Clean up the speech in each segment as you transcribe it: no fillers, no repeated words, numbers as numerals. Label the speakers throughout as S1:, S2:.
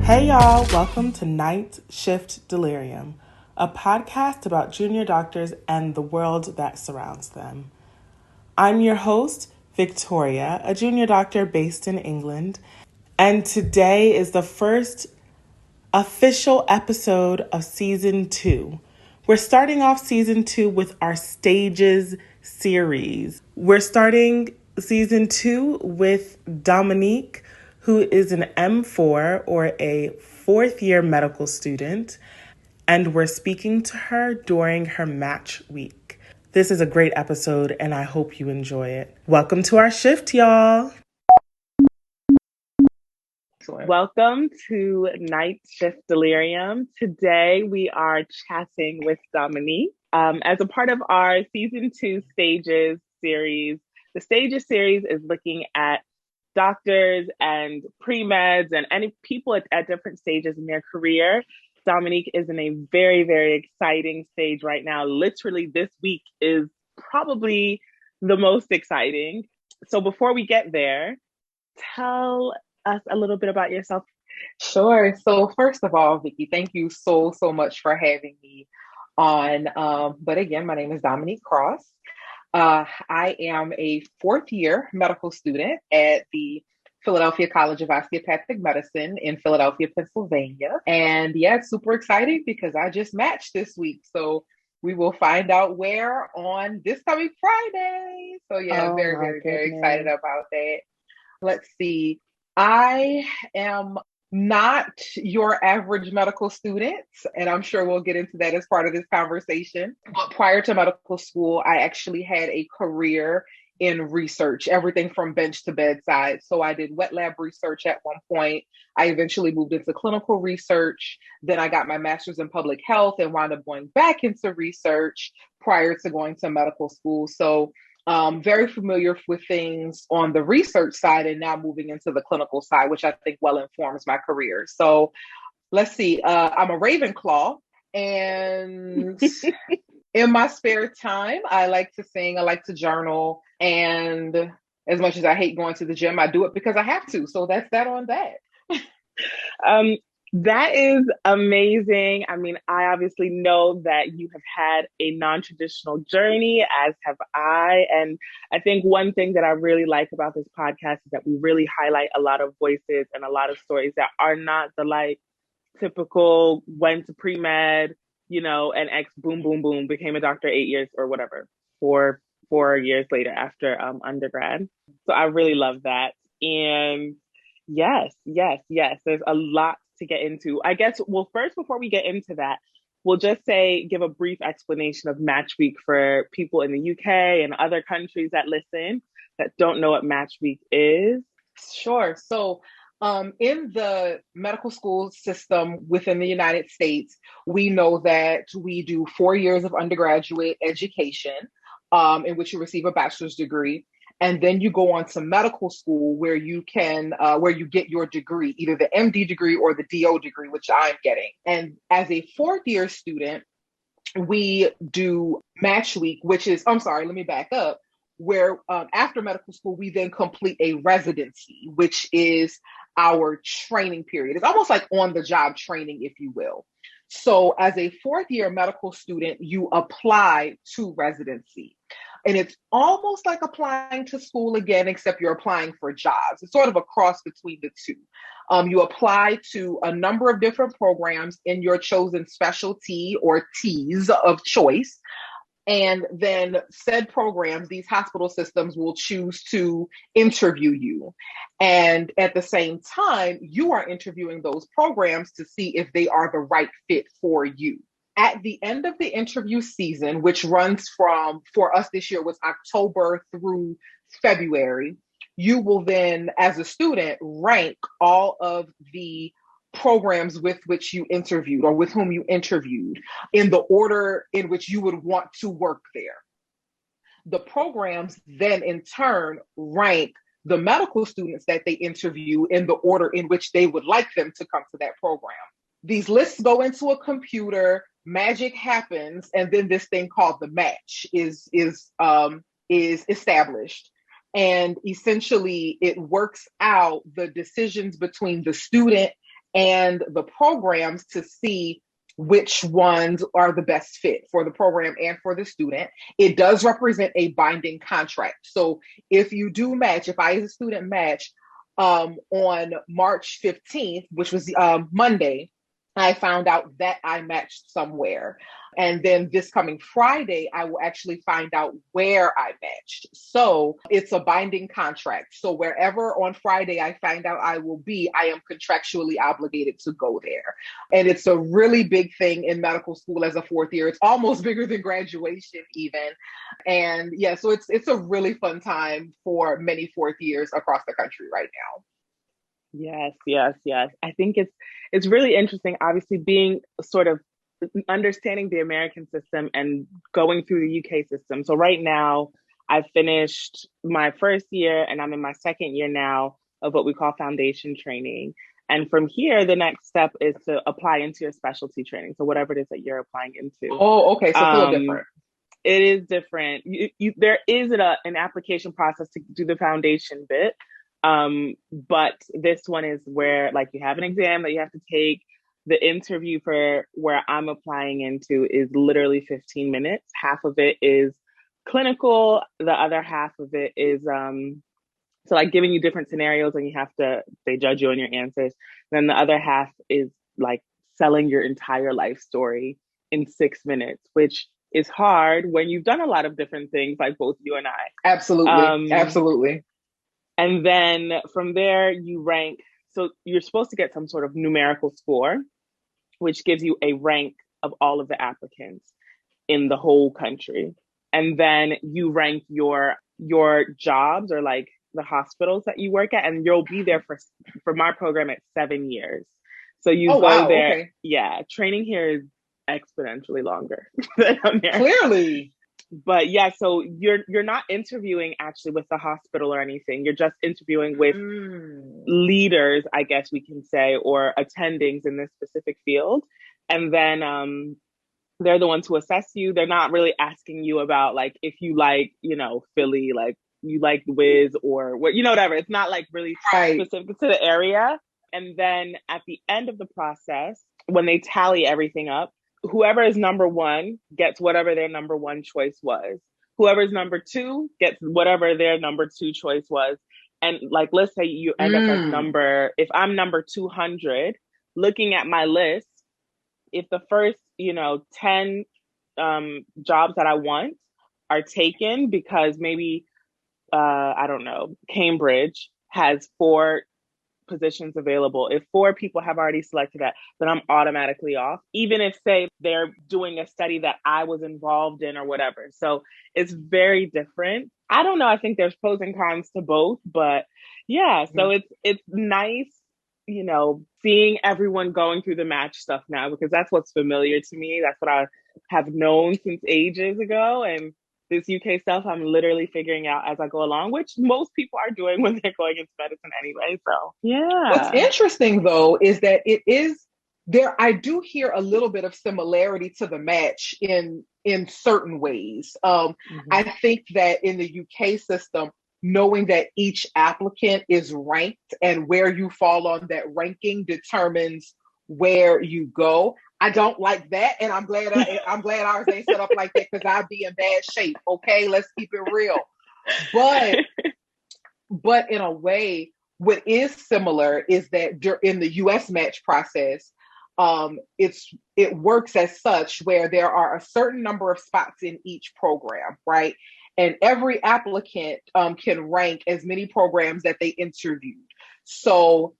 S1: Hey y'all, welcome to Night Shift Delirium, a podcast about junior doctors and the world that surrounds them. I'm your host, Victoria, a junior doctor based in England, and today is the first official episode of season 2. We're starting off season 2 with our Stages series. We're starting season 2 with Dominique, who is an M4 or a fourth year medical student, and we're speaking to her during her match week. This is a great episode, and I hope you enjoy it. Welcome to our shift, y'all. Welcome to Night Shift Delirium. Today we are chatting with Dominique. As a part of our season 2 Stages series, the Stages series is looking at doctors and pre-meds and any people at different stages in their career. Dominique is in a very, very exciting stage right now. Literally, this week is probably the most exciting. So before we get there, tell us a little bit about yourself.
S2: Sure. So first of all, Vicky, thank you so much for having me on. But again, my name is Dominique Cross. I am a fourth year medical student at the Philadelphia College of Osteopathic Medicine in Philadelphia, Pennsylvania. And yeah, it's super exciting because I just matched this week. So we will find out where on this coming Friday. So yeah,
S1: Oh my
S2: very excited
S1: goodness.
S2: about that. Let's see. I am not your average medical student, and I'm sure we'll get into that as part of this conversation. But prior to medical school, I actually had a career in research, everything from bench to bedside. So I did wet lab research at one point. I eventually moved into clinical research. Then I got my master's in public health and wound up going back into research prior to going to medical school. So very familiar with things on the research side and now moving into the clinical side, which I think well informs my career. So let's see, I'm a Ravenclaw, and in my spare time, I like to sing, I like to journal, and as much as I hate going to the gym, I do it because I have to. So that's that on that.
S1: Um, that is amazing. I mean, I obviously know that you have had a non-traditional journey, as have I. And I think one thing that I really like about this podcast is that we really highlight a lot of voices and a lot of stories that are not the like typical went to pre-med, and ex boom, boom, boom, became a doctor 8 years or whatever, four years later after undergrad. So I really love that. And yes. There's a lot to get into. I guess, well, first, before we get into that, we'll just give a brief explanation of Match Week for people in the UK and other countries that listen that don't know what Match Week is.
S2: Sure. So, in the medical school system within the United States, we know that we do 4 years of undergraduate education, in which you receive a bachelor's degree. And then you go on to medical school where you get your degree, either the MD degree or the DO degree, which I'm getting. And as a fourth year student, we do match week, I'm sorry, let me back up, where after medical school, we then complete a residency, which is our training period. It's almost like on the job training, if you will. So as a fourth year medical student, you apply to residency. And it's almost like applying to school again, except you're applying for jobs. It's sort of a cross between the two. You apply to a number of different programs in your chosen specialty or T's of choice. And then said programs, these hospital systems will choose to interview you. And at the same time, you are interviewing those programs to see if they are the right fit for you. At the end of the interview season, which runs for us this year was October through February, you will then, as a student, rank all of the programs with which you interviewed or with whom you interviewed in the order in which you would want to work there. The programs then in turn rank the medical students that they interview in the order in which they would like them to come to that program. These lists go into a computer, magic happens, and then this thing called the match is established. And essentially, it works out the decisions between the student and the programs to see which ones are the best fit for the program and for the student. It does represent a binding contract. So if you do match, if I as a student match on March 15th, which was Monday, I found out that I matched somewhere. And then this coming Friday, I will actually find out where I matched. So it's a binding contract. So wherever on Friday I find out I will be, I am contractually obligated to go there. And it's a really big thing in medical school as a fourth year. It's almost bigger than graduation even. And yeah, so it's a really fun time for many fourth years across the country right now.
S1: Yes, yes, yes. I think it's really interesting, obviously being sort of understanding the American system and going through the UK system. So right now, I finished my first year and I'm in my second year now of what we call foundation training. And from here, the next step is to apply into your specialty training. So whatever it is that you're applying into.
S2: Oh, okay. So it's a little
S1: Um,
S2: different.
S1: it is different. There is an application process to do the foundation bit. But this one is where like you have an exam that you have to take. The interview for where I'm applying into is literally 15 minutes. Half of it is clinical. The other half of it is so like giving you different scenarios and they judge you on your answers. Then the other half is like selling your entire life story in 6 minutes, which is hard when you've done a lot of different things like both you and I.
S2: Absolutely. Absolutely.
S1: And then from there, you rank. So you're supposed to get some sort of numerical score, which gives you a rank of all of the applicants in the whole country. And then you rank your jobs or like the hospitals that you work at, and you'll be there for my program at 7 years. So you
S2: Oh,
S1: go
S2: wow.
S1: there.
S2: Okay.
S1: Yeah, training here is exponentially longer than America.
S2: Clearly.
S1: But yeah, so you're not interviewing actually with the hospital or anything. You're just interviewing with
S2: Mm.
S1: leaders, I guess we can say, or attendings in this specific field. And then they're the ones who assess you. They're not really asking you about like if you like, Philly, like you like Wiz or what, whatever. It's not like really
S2: Right.
S1: specific to the area. And then at the end of the process, when they tally everything up, whoever is number one gets whatever their number one choice was. Whoever's number two gets whatever their number two choice was. And like, let's say you end up as
S2: Mm.
S1: if I'm number 200, looking at my list, if the first, 10 jobs that I want are taken because maybe, I don't know, Cambridge has 4 positions available. If 4 people have already selected that, then I'm automatically off, even if, say, they're doing a study that I was involved in or whatever. So it's very different. I don't know. I think there's pros and cons to both, but yeah, so it's nice, seeing everyone going through the match stuff now because that's what's familiar to me. That's what I have known since ages ago. And this UK stuff, I'm literally figuring out as I go along, which most people are doing when they're going into medicine anyway. So,
S2: What's
S1: yeah.
S2: interesting though is that it is there. I do hear a little bit of similarity to the match in certain ways.
S1: Mm-hmm.
S2: I think that in the UK system, knowing that each applicant is ranked and where you fall on that ranking determines where you go. I don't like that, and I'm glad ours ain't set up like that because I'd be in bad shape. Okay, let's keep it real. But in a way, what is similar is that in the U.S. match process, it works as such where there are a certain number of spots in each program, right? And every applicant can rank as many programs that they interviewed. So,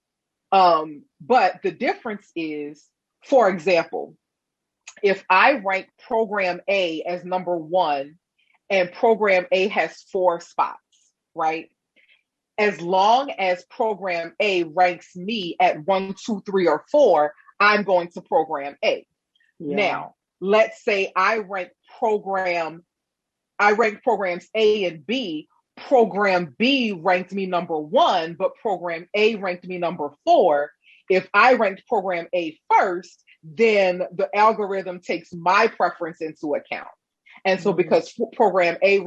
S2: but the difference is, for example, if I rank program A as number one and program A has 4 spots, right? As long as program A ranks me at 1, 2, 3, or 4, I'm going to program A.
S1: Yeah.
S2: Now, let's say I rank programs A and B. Program B ranked me number 1, but program A ranked me number 4. If I ranked program A first, then the algorithm takes my preference into account. And so because program A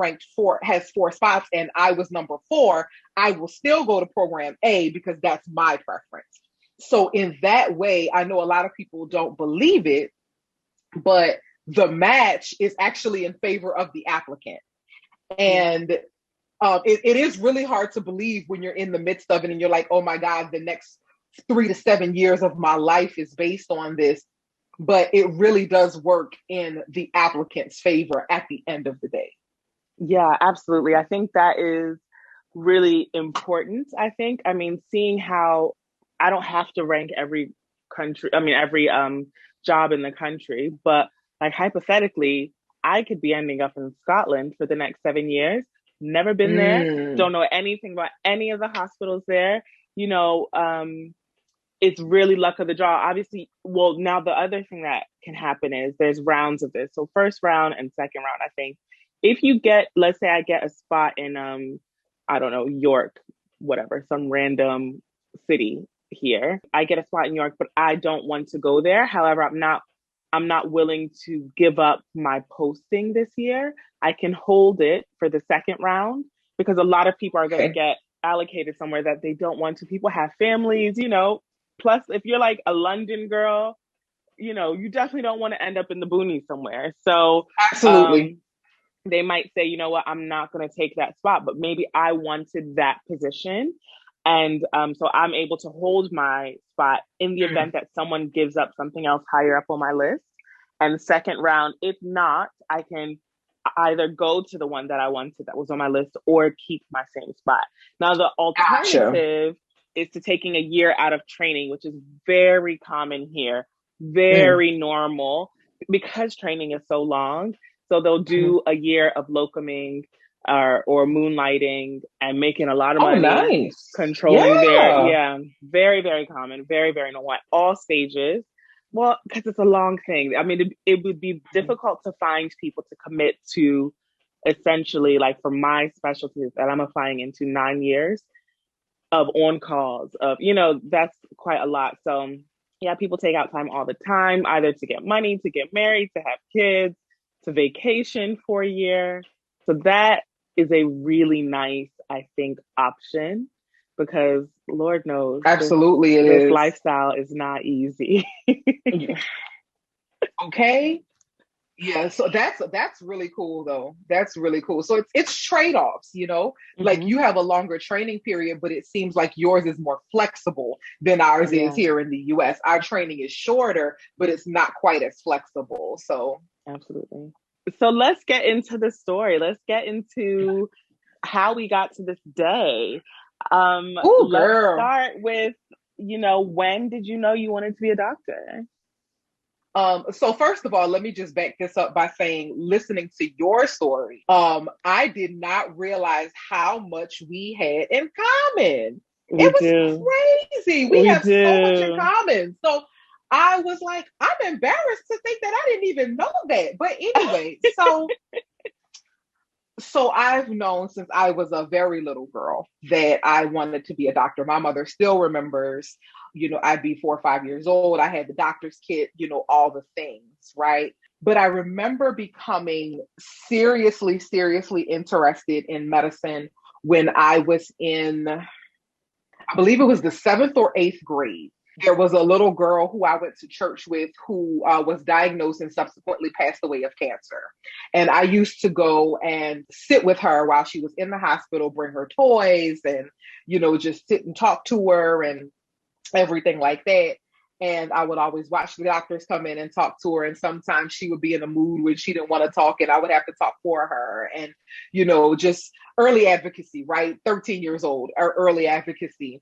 S2: has 4 spots and I was number 4, I will still go to program A because that's my preference. So in that way, I know a lot of people don't believe it, but the match is actually in favor of the applicant.
S1: Yeah.
S2: And it is really hard to believe when you're in the midst of it and you're like, oh my God, the next 3 to 7 years of my life is based on this. But it really does work in the applicant's favor at the end of the day.
S1: Yeah, absolutely. I think that is really important. I mean, seeing how I don't have to rank every country, I mean, every job in the country, but like hypothetically, I could be ending up in Scotland for the next 7 years. Never been there,
S2: Mm,
S1: don't know anything about any of the hospitals there. You know, it's really luck of the draw. Obviously, well, now the other thing that can happen is there's rounds of this. So first round and second round, I think. If you get, let's say I get a spot in I don't know, York, whatever, some random city here. I get a spot in York, but I don't want to go there. However, I'm not willing to give up my posting this year. I can hold it for the second round because a lot of people are going to
S2: okay.
S1: get allocated somewhere that they don't want to. People have families, plus, if you're like a London girl, you definitely don't want to end up in the boonies somewhere. So
S2: Absolutely.
S1: um, they might say, you know what, I'm not going to take that spot, but maybe I wanted that position. And so I'm able to hold my spot in the
S2: Mm,
S1: event that someone gives up something else higher up on my list. And second round, if not, I can either go to the one that I wanted that was on my list or keep my same spot. Now, the
S2: gotcha.
S1: alternative is to taking a year out of training, which is very common here,
S2: Mm,
S1: very normal because training is so long. So they'll
S2: mhm.
S1: do a year of locuming or moonlighting and making a lot of
S2: Oh,
S1: money,
S2: nice.
S1: controlling their,
S2: Yeah.
S1: yeah, very, very common, very, very normal at all stages. Well, because it's a long thing. I mean, it would be
S2: Mhm.
S1: difficult to find people to commit to essentially, like for my specialties that I'm applying into 9 years of on calls, that's quite a lot. So, yeah, people take out time all the time, either to get money, to get married, to have kids, to vacation for a year. So, that is a really nice, I think, option because Lord knows this
S2: Absolutely, it
S1: this
S2: is.
S1: lifestyle is not easy.
S2: Yeah. Okay. Yeah, so that's really cool though. That's really cool. So it's trade-offs, Like
S1: Hmm.
S2: you have a longer training period, but it seems like yours is more flexible than ours is
S1: Yeah,
S2: here in the US. Our training is shorter, but it's not quite as flexible. So,
S1: absolutely. So let's get into the story. Let's get into how we got to this day.
S2: ooh,
S1: Let's
S2: girl.
S1: start with, when did you know you wanted to be a doctor?
S2: So first of all, let me just back this up by saying, listening to your story, I did not realize how much we had in common.
S1: We
S2: It was
S1: do.
S2: crazy. We
S1: We
S2: have so much in
S1: do.
S2: common. So I was like, I'm embarrassed to think that I didn't even know that. But anyway, so I've known since I was a very little girl that I wanted to be a doctor. My mother still remembers, I'd be 4 or 5 years old. I had the doctor's kit, all the things, right? But I remember becoming seriously, seriously interested in medicine when I was in, I believe it was the seventh or eighth grade. There was a little girl who I went to church with who was diagnosed and subsequently passed away of cancer. And I used to go and sit with her while she was in the hospital, bring her toys and, just sit and talk to her and everything like that. And I would always watch the doctors come in and talk to her. And sometimes she would be in a mood when she didn't want to talk, and I would have to talk for her. And, just early advocacy, right? 13 years old, or early advocacy.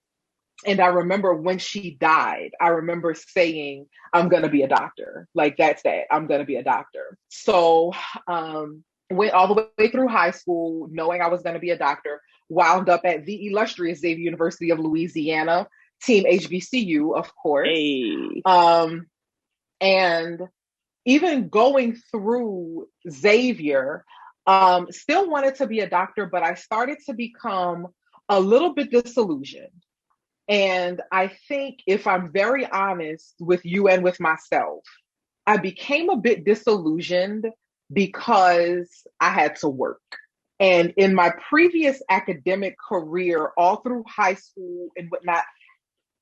S2: And I remember when she died, I remember saying, I'm going to be a doctor. Like, that's that. I'm going to be a doctor. So, went all the way through high school, knowing I was going to be a doctor, wound up at the illustrious Xavier University of Louisiana, Team HBCU, of course.
S1: Hey.
S2: Um, and even going through Xavier, still wanted to be a doctor, but I started to become a little bit disillusioned. And I think, if I'm very honest with you and with myself, I became a bit disillusioned because I had to work. And in my previous academic career, all through high school and whatnot,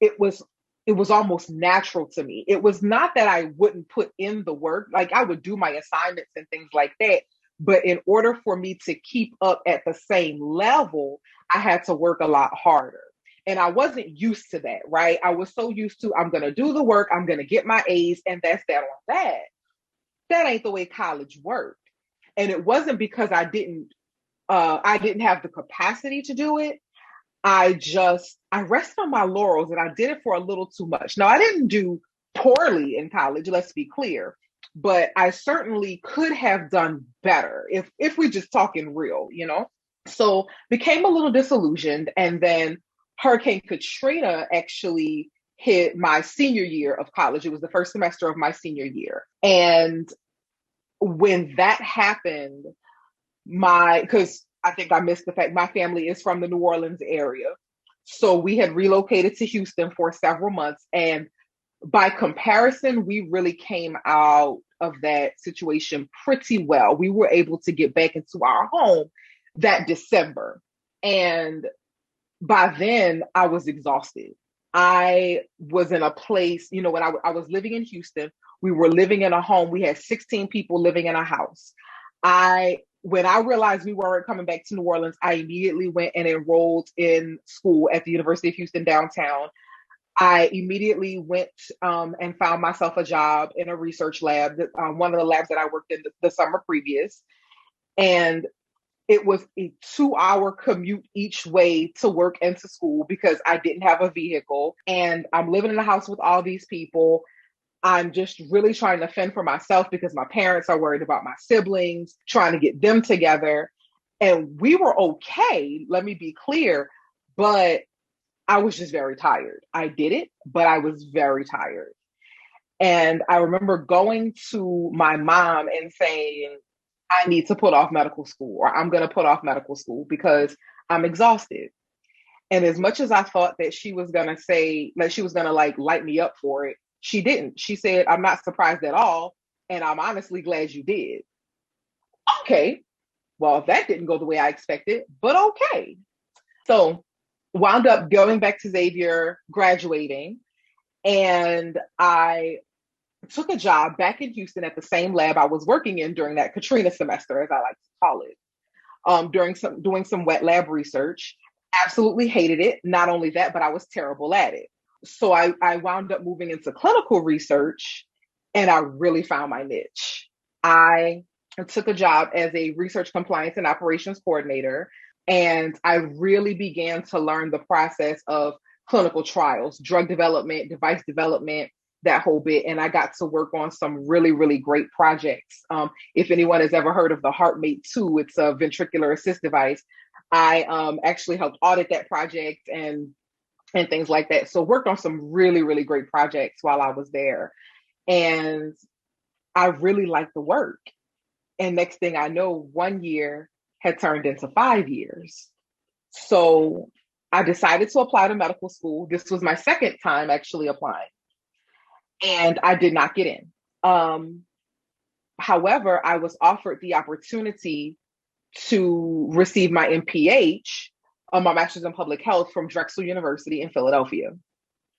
S2: it was it was almost natural to me. It was not that I wouldn't put in the work, like I would do my assignments and things like that. But in order for me to keep up at the same level, I had to work a lot harder. And I wasn't used to that, right? I was so used to, I'm going to do the work, I'm going to get my A's, and that's that on that. That ain't the way college worked. And it wasn't because I didn't have the capacity to do it. I rest on my laurels and I did it for a little too much. Now I didn't do poorly in college, let's be clear, but I certainly could have done better if we're just talking real, you know? So became a little disillusioned, and then Hurricane Katrina actually hit my senior year of college. It was the first semester of my senior year. And when that happened, because I think I missed the fact my family is from the New Orleans area. So we had relocated to Houston for several months. And by comparison, we really came out of that situation pretty well. We were able to get back into our home that December. And by then, I was exhausted. I was in a place, you know, when I was living in Houston, we were living in a home. We had 16 people living in a house. When I realized we weren't coming back to New Orleans, I immediately went and enrolled in school at the University of Houston downtown. I immediately went and found myself a job in a research lab, one of the labs that I worked in the summer previous. And it was a 2 hour commute each way to work and to school because I didn't have a vehicle. And I'm living in a house with all these people. I'm just really trying to fend for myself because my parents are worried about my siblings, trying to get them together. And we were okay, let me be clear, but I was just very tired. I did it, but I was very tired. And I remember going to my mom and saying, I need to put off medical school, or I'm going to put off medical school because I'm exhausted. And as much as I thought that she was going to say, like, she was going to like light me up for it, she didn't. She said, I'm not surprised at all. And I'm honestly glad you did. Okay. Well, that didn't go the way I expected, but okay. So wound up going back to Xavier, graduating, and I took a job back in Houston at the same lab I was working in during that Katrina semester, as I like to call it, doing some wet lab research. Absolutely hated it. Not only that, but I was terrible at it. So I wound up moving into clinical research, and I really found my niche. I took a job as a research compliance and operations coordinator, and I really began to learn the process of clinical trials, drug development, device development, that whole bit. And I got to work on some really, really great projects. If anyone has ever heard of the HeartMate 2, it's a ventricular assist device. I actually helped audit that project and things like that. So worked on some really, really great projects while I was there. And I really liked the work. And next thing I know, 1 year had turned into 5 years. So I decided to apply to medical school. This was my second time actually applying, and I did not get in. However, I was offered the opportunity to receive my MPH, my master's in public health, from Drexel University in Philadelphia.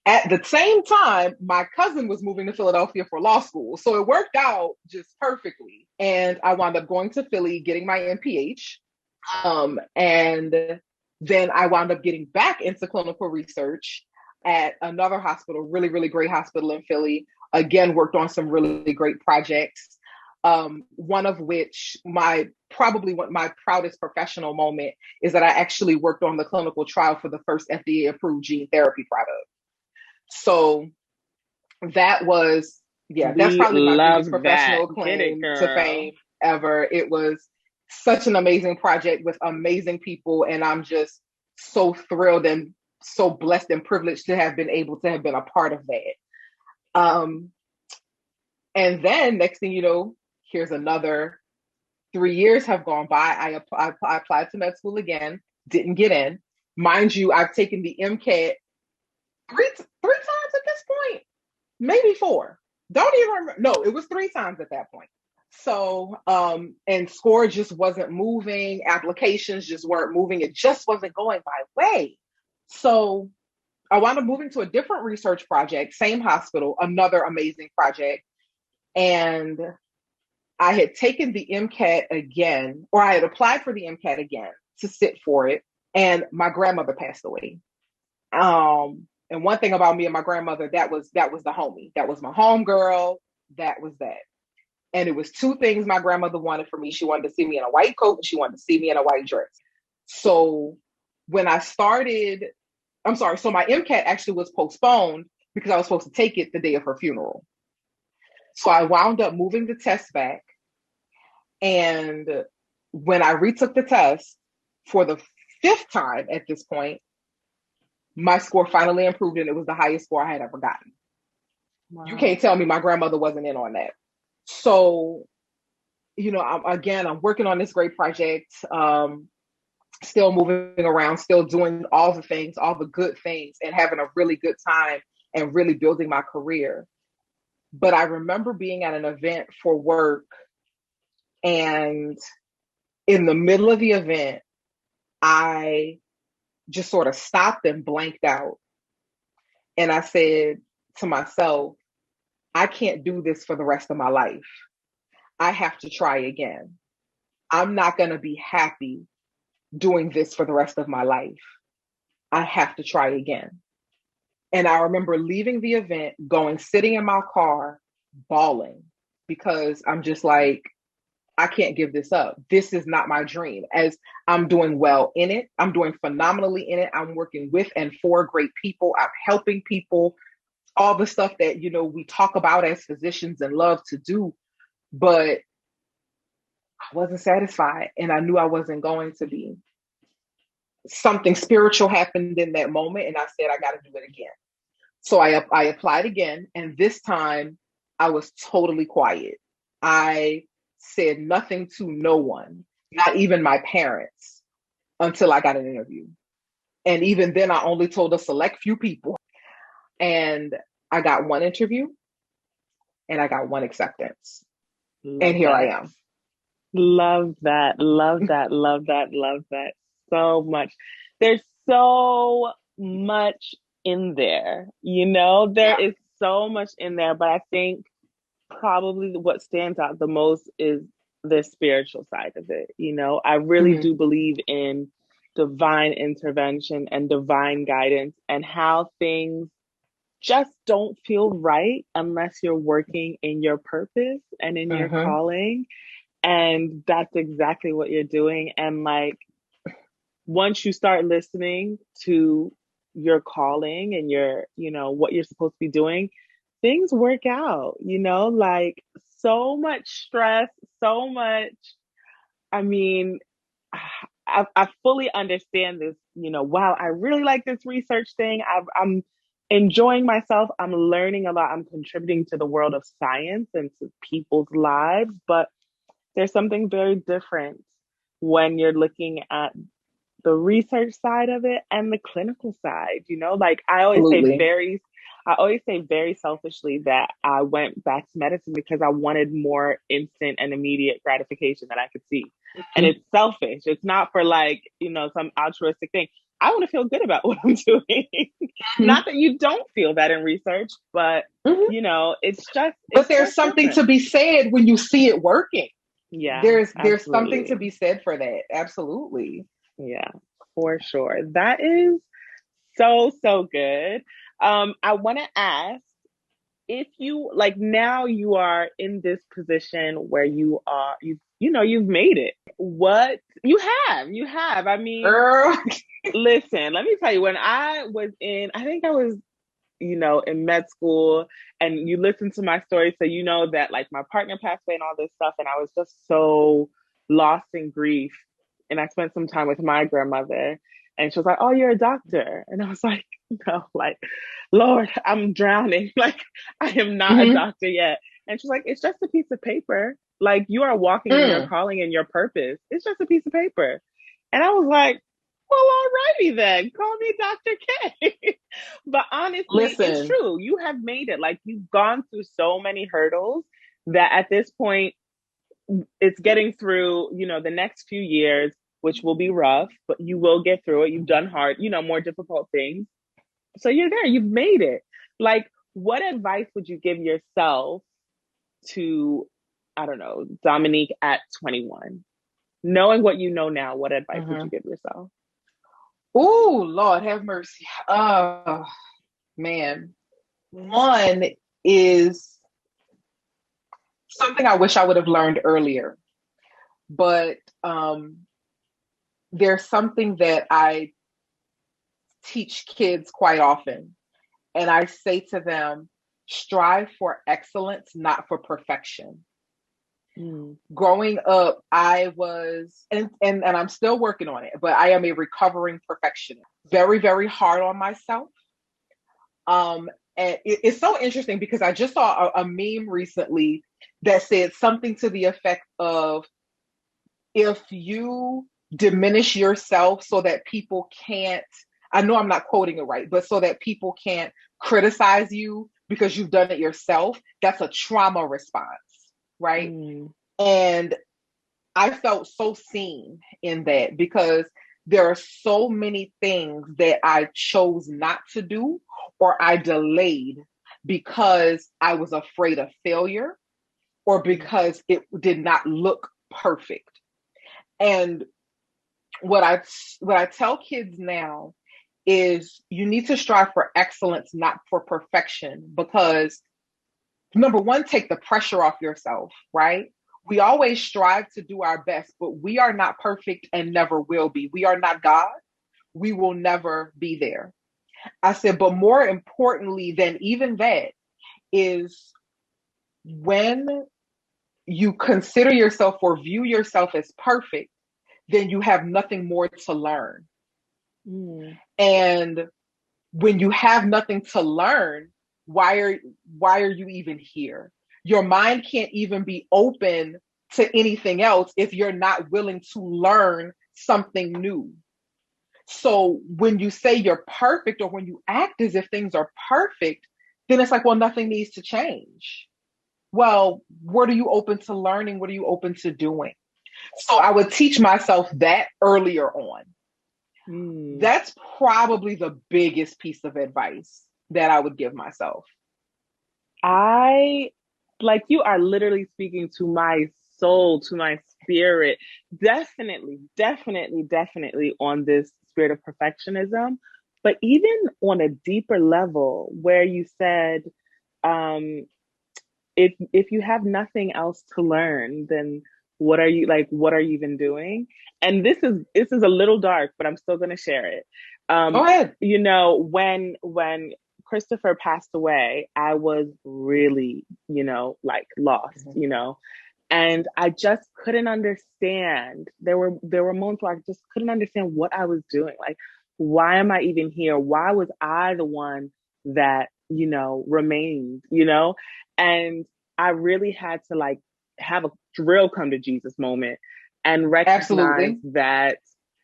S2: At the same time, my cousin was moving to Philadelphia for law school. So it worked out just perfectly. And I wound up going to Philly, getting my MPH. And then I wound up getting back into clinical research at another hospital, really, really great hospital in Philly. Again, worked on some really great projects. One of which probably my proudest professional moment is that I actually worked on the clinical trial for the first FDA approved gene therapy product. So that was, yeah, that's
S1: We
S2: probably my biggest
S1: love that.
S2: professional
S1: Get it,
S2: claim to
S1: girl.
S2: fame ever. It was such an amazing project with amazing people. And I'm just so thrilled and so blessed and privileged to have been able to have been a part of that. Um, and then next thing you know, here's another 3 years have gone by. I applied to med school again, didn't get in. Mind you, I've taken the MCAT three times at this point, maybe four. Don't even remember. No, it was 3 times at that point. So, and score just wasn't moving. Applications just weren't moving. It just wasn't going my way. So I wound up moving to a different research project, same hospital, another amazing project. And I had taken the MCAT again, or I had applied for the MCAT again to sit for it. And my grandmother passed away. And one thing about me and my grandmother, that was the homie. That was my home girl. That was that. And it was two things my grandmother wanted for me. She wanted to see me in a white coat and she wanted to see me in a white dress. So when I started, I'm sorry, so my MCAT actually was postponed because I was supposed to take it the day of her funeral. So I wound up moving the test back. And when I retook the test for the fifth time at this point, my score finally improved and it was the highest score I had ever gotten. Wow. You can't tell me my grandmother wasn't in on that. So, I'm working on this great project, still moving around, still doing all the things, all the good things, and having a really good time and really building my career. But I remember being at an event for work, and in the middle of the event, I just sort of stopped and blanked out. And I said to myself, I can't do this for the rest of my life. I have to try again. I'm not going to be happy doing this for the rest of my life. I have to try again. And I remember leaving the event, sitting in my car, bawling, because I'm just like, I can't give this up. This is not my dream. As I'm doing well in it, I'm doing phenomenally in it. I'm working with and for great people. I'm helping people, all the stuff that, we talk about as physicians and love to do. But I wasn't satisfied and I knew I wasn't going to be. Something spiritual happened in that moment and I said, I got to do it again. So I applied again. And this time I was totally quiet. I said nothing to no one, not even my parents, until I got an interview. And even then, I only told a select few people. And I got one interview and I got one acceptance. Love and here
S1: that.
S2: I am.
S1: Love that. Love that. Love that. Love that so much. There's so much in there, there is so much in there, but I think probably what stands out the most is the spiritual side of it. I really do believe in divine intervention and divine guidance and how things just don't feel right unless you're working in your purpose and in your calling. And that's exactly what you're doing. And once you start listening to your calling and your, what you're supposed to be doing, things work out, so much stress, so much. I mean, I fully understand this, wow, I really like this research thing. I'm enjoying myself. I'm learning a lot. I'm contributing to the world of science and to people's lives. But there's something very different when you're looking at the research side of it and the clinical side. I always say very selfishly that I went back to medicine because I wanted more instant and immediate gratification that I could see. And it's selfish. It's not for some altruistic thing. I want to feel good about what I'm doing. Not that you don't feel that in research, but it's just.
S2: But there's something to be said when you see it working.
S1: Yeah,
S2: there's something to be said for that. Absolutely.
S1: Yeah, for sure. That is so good. I want to ask if you now you are in this position where you've made it. What you have. I mean,
S2: girl.
S1: Listen, let me tell you, when I think I was, in med school, and you listen to my story, so you know that my partner passed away and all this stuff, and I was just so lost in grief. And I spent some time with my grandmother, and she was like, "Oh, you're a doctor," and I was like, "No, Lord, I'm drowning. I am not a doctor yet." And she's like, "It's just a piece of paper. You are walking in your calling and your purpose. It's just a piece of paper." And I was like, well, alrighty then. Call me Dr. K. But honestly, it's true. You have made it. You've gone through so many hurdles that at this point, it's getting through, the next few years, which will be rough, but you will get through it. You've done hard, more difficult things. So you're there, you've made it. Like, what advice would you give yourself to, I don't know, Dominique at 21? Knowing what you know now, what advice would you
S2: Hmm.
S1: give yourself?
S2: Oh, Lord, have mercy. Oh, man. One is something I wish I would have learned earlier, but there's something that I teach kids quite often. And I say to them, strive for excellence, not for perfection.
S1: Mm,
S2: Growing up, I was, and I'm still working on it, but I am a recovering perfectionist. Very, very hard on myself. Um, and it's so interesting because I just saw a meme recently that said something to the effect of, if you diminish yourself so that people can't, I know I'm not quoting it right, but so that people can't criticize you because you've done it yourself, that's a trauma response, right?
S1: mm,
S2: And I felt so seen in that because there are so many things that I chose not to do or I delayed because I was afraid of failure or
S1: mm,
S2: because it did not look perfect. And what I what I tell kids now is you need to strive for excellence, not for perfection, because number one, take the pressure off yourself, right? We always strive to do our best, but we are not perfect and never will be. We are not God. We will never be there. I said, but more importantly than even that is when you consider yourself or view yourself as perfect, then you have nothing more to learn.
S1: mm,
S2: And when you have nothing to learn, why are why are you even here? Your mind can't even be open to anything else if you're not willing to learn something new. So when you say you're perfect or when you act as if things are perfect, then it's like, well, nothing needs to change. Well, what are you open to learning? What are you open to doing? So I would teach myself that earlier on.
S1: mm.
S2: That's probably the biggest piece of advice that I would give myself.
S1: I like you are literally speaking to my soul, to my spirit. Definitely, definitely, definitely on this spirit of perfectionism. But even on a deeper level, where you said, um, if you have nothing else to learn, then what are you even doing? And this is a little dark, but I'm still gonna share it.
S2: Go
S1: Um,
S2: ahead.
S1: when Christopher passed away, I was really, like lost,
S2: Mhm.
S1: and I just couldn't understand. There were moments where I just couldn't understand what I was doing. Like, why am I even here? Why was I the one that, remained, And I really had to like have a real come to Jesus moment and recognize
S2: Absolutely.
S1: that,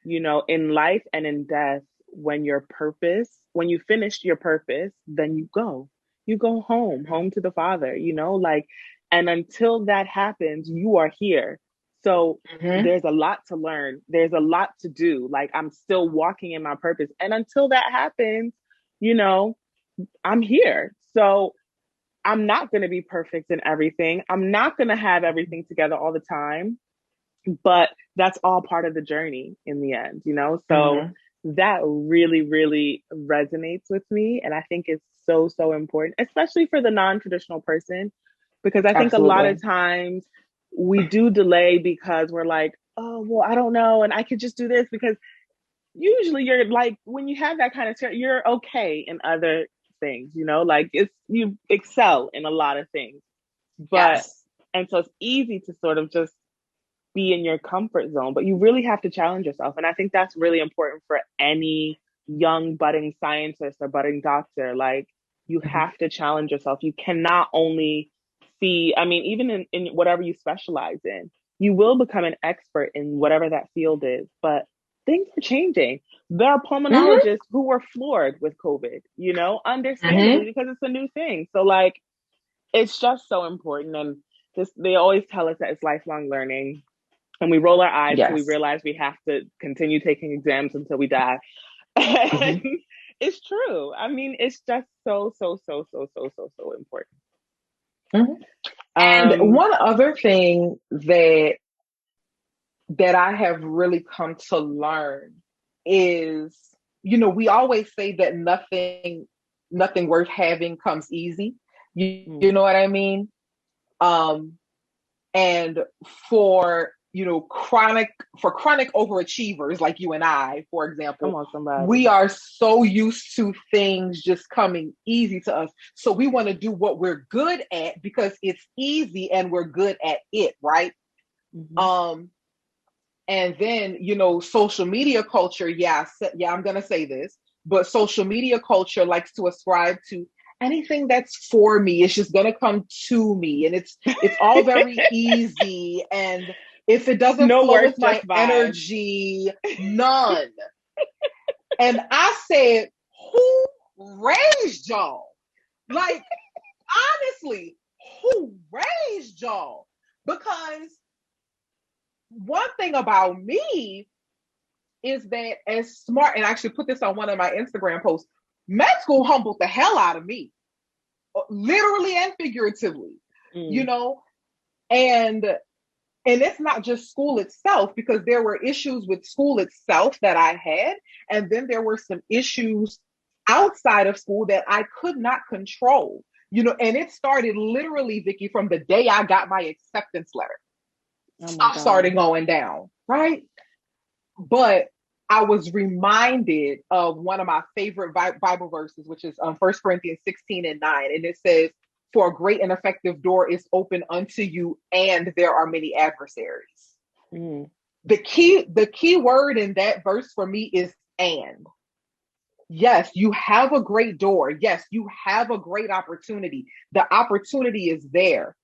S1: in life and in death, when you finish your purpose, then you go home to the Father, like, and until that happens, you are here. So
S2: Hmm.
S1: there's a lot to learn. There's a lot to do. Like, I'm still walking in my purpose. And until that happens, you know, I'm here. So I'm not going to be perfect in everything. I'm not going to have everything together all the time, but that's all part of the journey in the end. So
S2: Hmm.
S1: that really, really resonates with me. And I think it's so, so important, especially for the non traditional person, because I think a lot of
S2: Absolutely.
S1: times we do delay because we're like, oh, well, I don't know. And I could just do this because usually you're like, when you have that kind of you're okay in other things, like you excel in a lot of things. But
S2: Yes.
S1: and so it's easy to sort of just be in your comfort zone, but you really have to challenge yourself. And I think that's really important for any young budding scientist or budding doctor. Like, you
S2: Hmm.
S1: have to challenge yourself. You cannot only see, I mean, even in whatever you specialize in, you will become an expert in whatever that field is, but things are changing. There are
S2: Hmm.
S1: pulmonologists who were floored with COVID, understandably
S2: Hmm.
S1: because it's a new thing. So like, it's just so important. And this, they always tell us that it's lifelong learning, and we roll our eyes till we
S2: Yes.
S1: realize we have to continue taking exams until we die. and,
S2: Hmm.
S1: It's true. I mean, it's just so important.
S2: Mhm. And
S1: Um,
S2: one other thing that I have really come to learn is, we always say that nothing worth having comes easy. You know what I mean? Um, and for chronic overachievers like you and I, for
S1: come
S2: example,
S1: on, somebody.
S2: we are so used to things just coming easy to us. So we want to do what we're good at because it's easy and we're good at it, right?
S1: Mm-hmm.
S2: Um, and then, social media culture, yeah, I'm going to say this, but social media culture likes to ascribe to anything that's for me. It's just going to come to me. And it's all very easy. And if it doesn't
S1: No
S2: flow
S1: work,
S2: with
S1: just
S2: my
S1: vibe.
S2: energy, none. And I said, who raised y'all? Like, honestly, who raised y'all? Because one thing about me is that as smart, and I actually put this on one of my Instagram posts, med school humbled the hell out of me, literally and figuratively, you
S1: Mm.
S2: know, and and it's not just school itself, because there were issues with school itself that I had, and then there were some issues outside of school that I could not control, and it started literally, Vicky, from the day I got my acceptance letter.
S1: Oh my
S2: Stuff started
S1: God.
S2: going down, right? But I was reminded of one of my favorite Bible verses, which is 1 Corinthians 16:9. And it says, for a great and effective door is open unto you, and there are many adversaries.
S1: Mm.
S2: The key word in that verse for me is and. Yes, you have a great door. Yes, you have a great opportunity. The opportunity is there.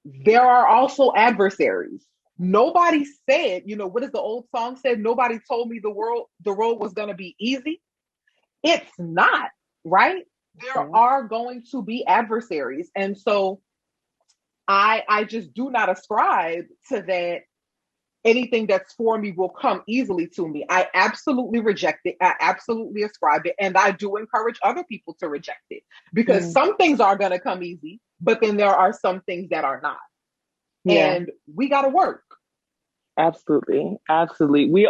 S2: There are also adversaries. Nobody said, what is the old song said? Nobody told me the road was going to be easy. It's not, right? There
S1: Yeah.
S2: are going to be adversaries. And so I just do not ascribe to that anything that's for me will come easily to me. I absolutely reject it. I absolutely ascribe it. And I do encourage other people to reject it, because
S1: Mm.
S2: some things are going to come easy, but then there are some things that are not.
S1: Yeah.
S2: And we got to work.
S1: Absolutely. Absolutely.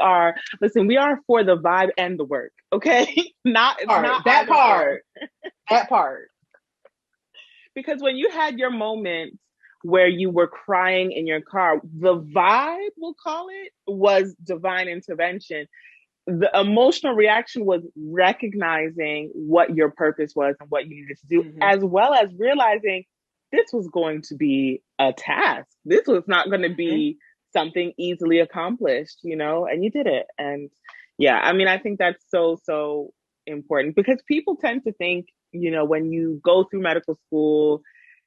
S1: Listen, we are for the vibe and the work. Okay. It's not
S2: Part, that
S1: either or.
S2: part, that part.
S1: Because when you had your moment where you were crying in your car, the vibe, we'll call it, was divine intervention. The emotional reaction was recognizing what your purpose was and what you needed to do,
S2: Mm-hmm.
S1: as well as realizing this was going to be a task. This was not going to
S2: Mm-hmm.
S1: be something easily accomplished, and you did it. And yeah, I mean, I think that's so important, because people tend to think, when you go through medical school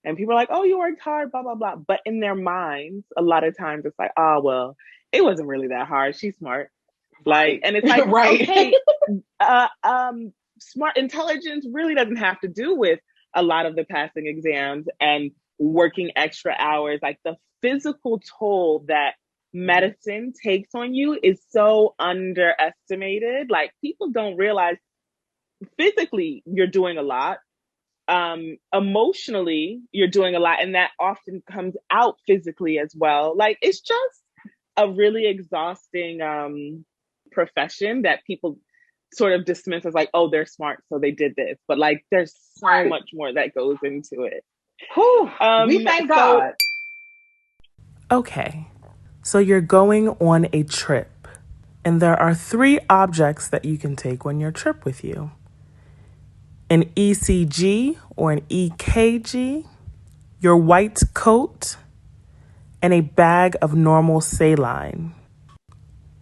S1: and people are like, oh, you worked hard, blah, blah, blah. But in their minds, a lot of times it's like, oh, well, it wasn't really that hard. She's smart. Like,
S2: Right.
S1: and it's like,
S2: Right.
S1: okay, uh, um, smart intelligence really doesn't have to do with a lot of the passing exams and working extra hours. Like, the physical toll that
S2: Mm-hmm.
S1: medicine takes on you is so underestimated. Like, people don't realize physically you're doing a lot. Emotionally, you're doing a lot, and that often comes out physically as well. Like, it's just a really exhausting profession that people sort of dismiss as like, oh, they're smart, so they did this. But like, there's so
S2: Right.
S1: much more that goes into it.
S2: Whew. We
S1: Um,
S2: thank
S1: so
S2: God.
S3: Okay, so you're going on a trip, and there are three objects that you can take on your trip with you: an ECG or an EKG, your white coat, and a bag of normal saline.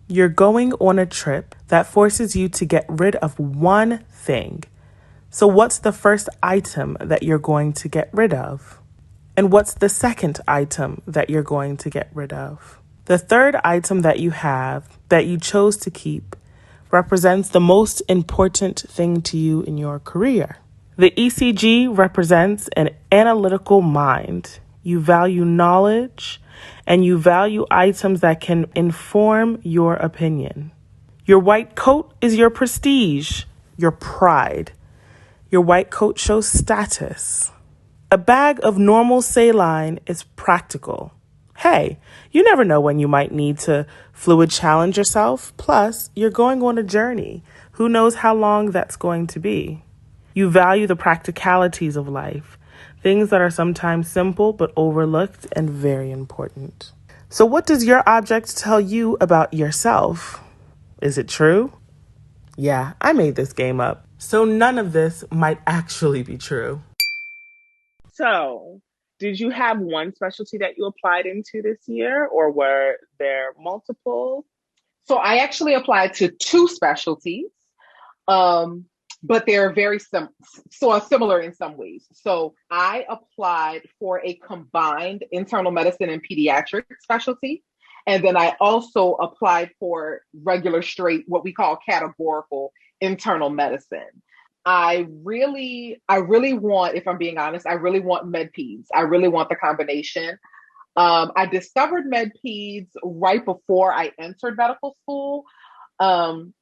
S3: You're going on a trip that forces you to get rid of one thing. So, what's the first item that you're going to get rid of? And what's the second item that you're going to get rid of? The third item that you have that you chose to keep represents the most important thing to you in your career. The ECG represents an analytical mind. You value knowledge and you value items that can inform your opinion. Your white coat is your prestige. your pride. Your white coat shows status. A bag of normal saline is practical. Hey, you never know when you might need to fluid challenge yourself. Plus, you're going on a journey. Who knows how long that's going to be? You value the practicalities of life, things that are sometimes simple but overlooked and very important. So, what does your object tell you about yourself? Is it true? Yeah, I made this game up, so none of this might actually be true.
S1: So, did you have one specialty that you applied into this year, or were there multiple?
S2: So I actually applied to two specialties, um, but they're similar in some ways. So I applied for a combined internal medicine and pediatric specialty. And then I also applied for regular straight, what we call categorical internal medicine. I really want, if I'm being honest, I really want med peds. I really want the combination. I discovered med peds right before I entered medical school. Um,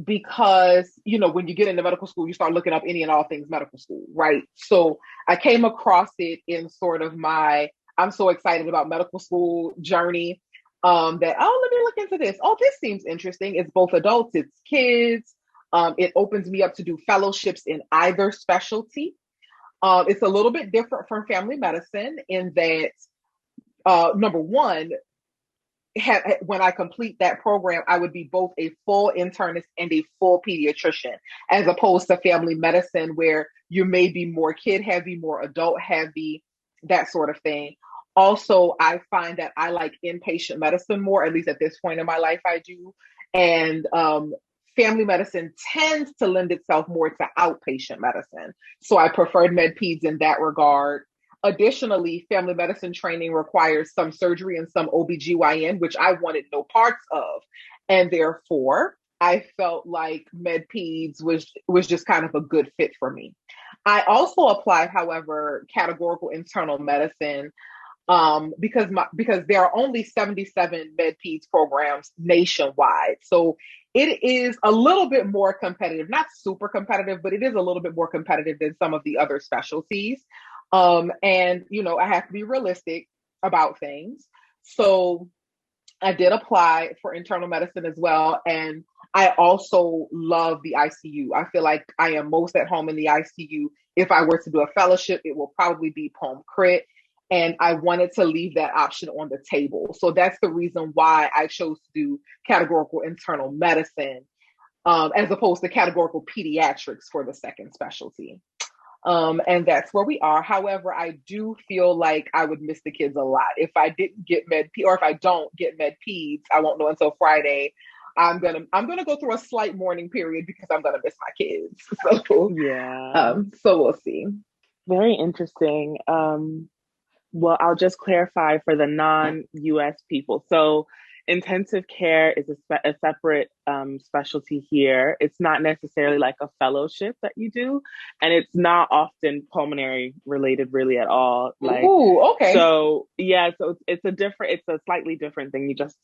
S2: because when you get into medical school, you start looking up any and all things medical school, right? So I came across it in sort of my I'm so excited about medical school journey, that let me look into this. Oh, this seems interesting. It's both adults, it's kids. It opens me up to do fellowships in either specialty. It's a little bit different from family medicine in that, number one, when I complete that program, I would be both a full internist and a full pediatrician, as opposed to family medicine, where you may be more kid heavy, more adult heavy, that sort of thing. Also, I find that I like inpatient medicine more, at least at this point in my life, I do. And family medicine tends to lend itself more to outpatient medicine. So I preferred med peds in that regard. Additionally, family medicine training requires some surgery and some OBGYN, which I wanted no parts of. And therefore, I felt like med peds was just kind of a good fit for me. I also applied, however, categorical internal medicine, because there are only 77 med peds programs nationwide. So it is a little bit more competitive, not super competitive, but it is a little bit more competitive than some of the other specialties. And I have to be realistic about things. So I did apply for internal medicine as well. And I also love the ICU. I feel like I am most at home in the ICU. If I were to do a fellowship, it will probably be Pom Crit. And I wanted to leave that option on the table. So that's the reason why I chose to do categorical internal medicine, as opposed to categorical pediatrics for the second specialty. And that's where we are. However, I do feel like I would miss the kids a lot. If I didn't get or if I don't get med peds, I won't know until Friday. I'm gonna go through a slight mourning period because I'm gonna miss my kids. So
S1: Yeah,
S2: so we'll see.
S1: very interesting. Well, I'll just clarify for the non-US people. So, intensive care is a separate specialty here. It's not necessarily like a fellowship that you do, and it's not often pulmonary related, really at all. Like,
S2: Ooh, okay.
S1: so yeah, so it's a slightly different thing. You just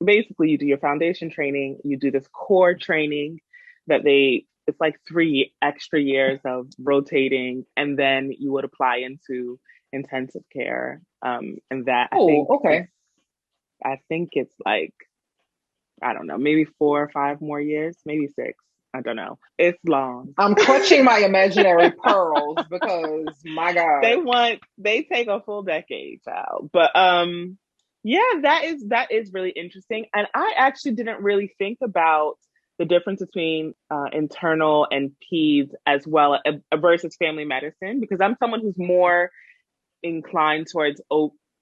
S1: basically you do your foundation training, you do this core training it's like 3 extra years of rotating, and then you would apply into intensive care. And that
S2: Oh, okay.
S1: I think it's like, I don't know, maybe 4 or 5 more years, maybe 6. I don't know. It's long.
S2: I'm clutching my imaginary pearls because my God.
S1: They take a full decade, child. But yeah, that is really interesting. And I actually didn't really think about the difference between internal and peds as well, versus family medicine, because I'm someone who's more inclined towards